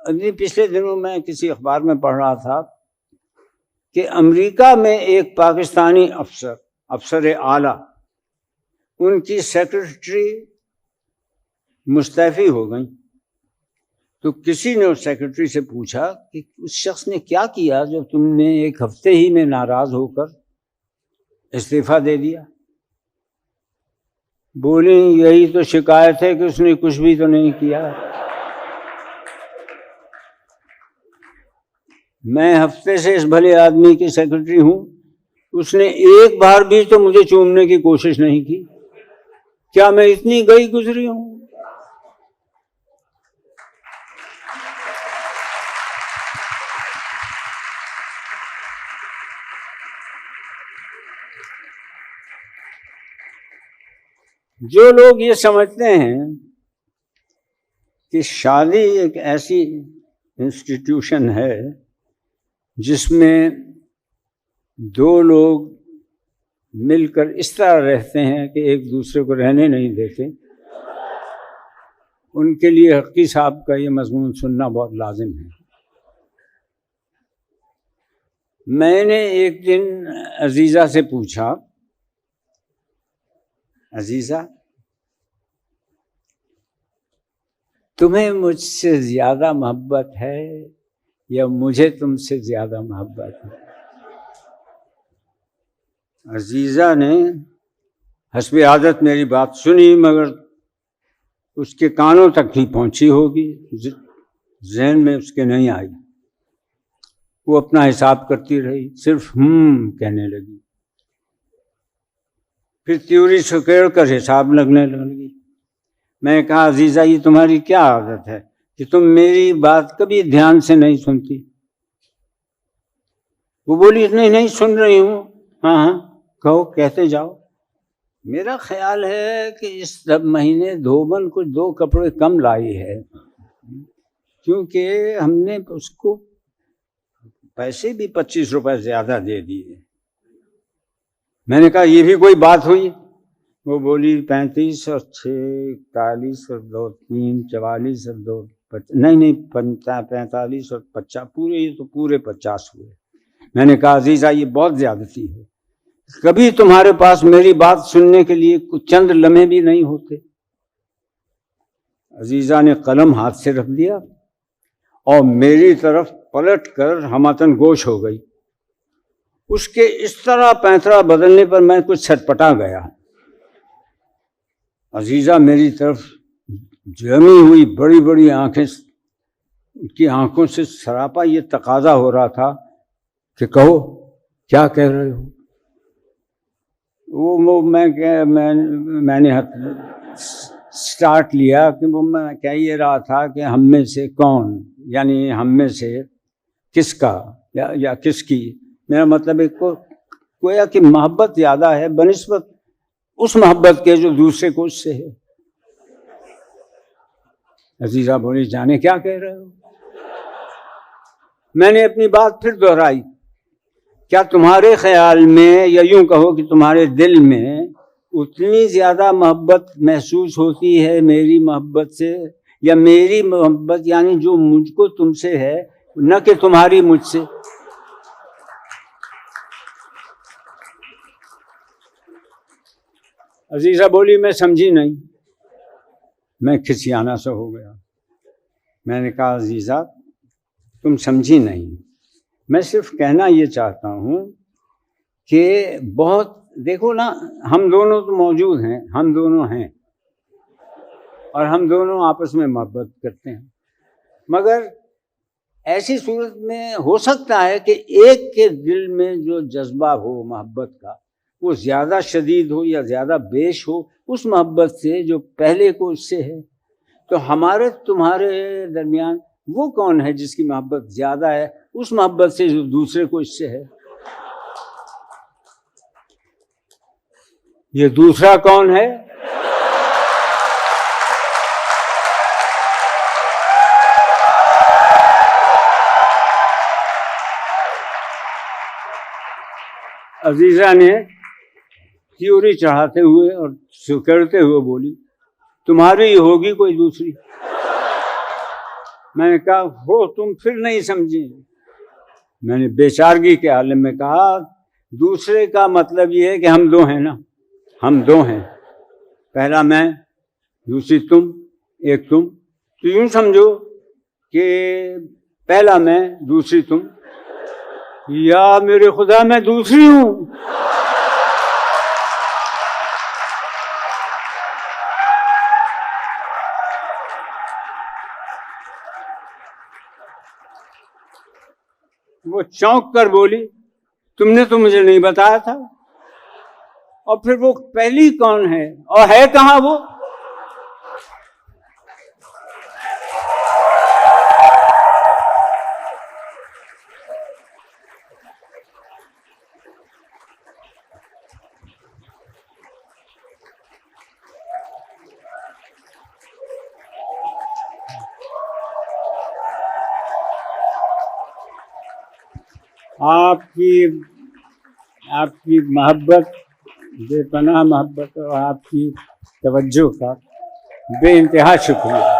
A: ابھی پچھلے دنوں میں کسی اخبار میں پڑھ رہا تھا کہ امریکہ میں ایک پاکستانی افسر اعلیٰ، ان کی سیکرٹری مستعفی ہو گئی. تو کسی نے اس سیکرٹری سے پوچھا کہ اس شخص نے کیا کیا جو تم نے ایک ہفتے ہی میں ناراض ہو کر استعفیٰ دے دیا. بولی یہی تو شکایت ہے کہ اس نے کچھ بھی تو نہیں کیا. میں ہفتے سے اس بھلے آدمی کی سیکرٹری ہوں, اس نے ایک بار بھی تو مجھے چومنے کی کوشش نہیں کی. کیا میں اتنی گئی گزری ہوں؟ جو لوگ یہ سمجھتے ہیں کہ شادی ایک ایسی انسٹیٹیوشن ہے جس میں دو لوگ مل کر اس طرح رہتے ہیں کہ ایک دوسرے کو رہنے نہیں دیتے, ان کے لیے حقی صاحب کا یہ مضمون سننا بہت لازم ہے. میں نے ایک دن عزیزہ سے پوچھا, عزیزہ تمہیں مجھ سے زیادہ محبت ہے یا مجھے تم سے زیادہ محبت ہے؟ عزیزہ نے حسب عادت میری بات سنی, مگر اس کے کانوں تک ہی پہنچی ہوگی, ذہن میں اس کے نہیں آئی. وہ اپنا حساب کرتی رہی, صرف کہنے لگی. پھر تیوری سکیڑ کر حساب لگنے لگی. میں نے کہا عزیزہ یہ تمہاری کیا عادت ہے کہ تم میری بات کبھی دھیان سے نہیں سنتی؟ وہ بولی نہیں سن رہی ہوں. ہاں کہو, کہتے جاؤ. میرا خیال ہے کہ اس مہینے دھوبن کچھ 2 کپڑے کم لائی ہے, کیونکہ ہم نے اس کو پیسے بھی 25 روپے زیادہ دے دیے. میں نے کہا یہ بھی کوئی بات ہوئی؟ وہ بولی 35 اور 6 41 اور 2 3 44 اور 2 نہیں 45 اور 50 پورے, یہ تو پورے 50 ہوئے. میں نے کہا عزیزہ یہ بہت زیادتی ہے, کبھی تمہارے پاس میری بات سننے کے لیے کچھ چند لمحے بھی نہیں ہوتے؟ عزیزہ نے قلم ہاتھ سے رکھ دیا اور میری طرف پلٹ کر ہماتن گوش ہو گئی. اس کے اس طرح پینترا بدلنے پر میں کچھ چھٹپٹا گیا. عزیزہ میری طرف جمی ہوئی بڑی بڑی آنکھیں, کی آنکھوں سے سراپا یہ تقاضا ہو رہا تھا کہ کہو کیا کہہ رہے ہو. وہ میں نے سٹارٹ لیا کہ وہ میں کہہ یہ رہا تھا کہ ہم میں سے کون, یعنی ہم میں سے کس کا یا کس کی. میرا مطلب ہے گویا کہ محبت زیادہ ہے بنسبت اس محبت کے جو دوسرے کو اس سے ہے. عزیزہ بولی جانے کیا کہہ رہے ہو. میں نے اپنی بات پھر دہرائی, کیا تمہارے خیال میں یا یوں کہو کہ تمہارے دل میں اتنی زیادہ محبت محسوس ہوتی ہے میری محبت سے, یا میری محبت یعنی جو مجھ کو تم سے ہے نہ کہ تمہاری مجھ سے؟ عزیزہ بولی میں سمجھی نہیں. میں کھسیانا سا ہو گیا. میں نے کہا عزیزہ تم سمجھی نہیں, میں صرف کہنا یہ چاہتا ہوں کہ بہت دیکھو نا, ہم دونوں تو موجود ہیں, ہم دونوں ہیں اور ہم دونوں آپس میں محبت کرتے ہیں, مگر ایسی صورت میں ہو سکتا ہے کہ ایک کے دل میں جو جذبہ ہو محبت کا وہ زیادہ شدید ہو یا زیادہ بیش ہو اس محبت سے جو پہلے کو اس سے ہے. تو ہمارے تمہارے درمیان وہ کون ہے جس کی محبت زیادہ ہے اس محبت سے جو دوسرے کو اس سے ہے؟ یہ دوسرا کون ہے؟ عزیزہ نے تیوری چڑھاتے ہوئے اور سکڑتے ہوئے بولی تمہاری ہی ہوگی کوئی دوسری. میں نے کہا ہو تم پھر نہیں سمجھی. میں نے بے چارگی کے عالم میں کہا دوسرے کا مطلب یہ ہے کہ ہم دو ہیں نا, ہم دو ہیں, پہلا میں دوسری تم, ایک تم. تو یوں سمجھو کہ پہلا میں دوسری تم. یا میرے خدا میں دوسری ہوں. وہ چونک کر بولی تم نے تو مجھے نہیں بتایا تھا. اور پھر وہ پہلی کون ہے اور ہے کہاں وہ؟ آپ کی محبت، بے پناہ محبت اور آپ کی توجہ کا بے انتہا شکریہ.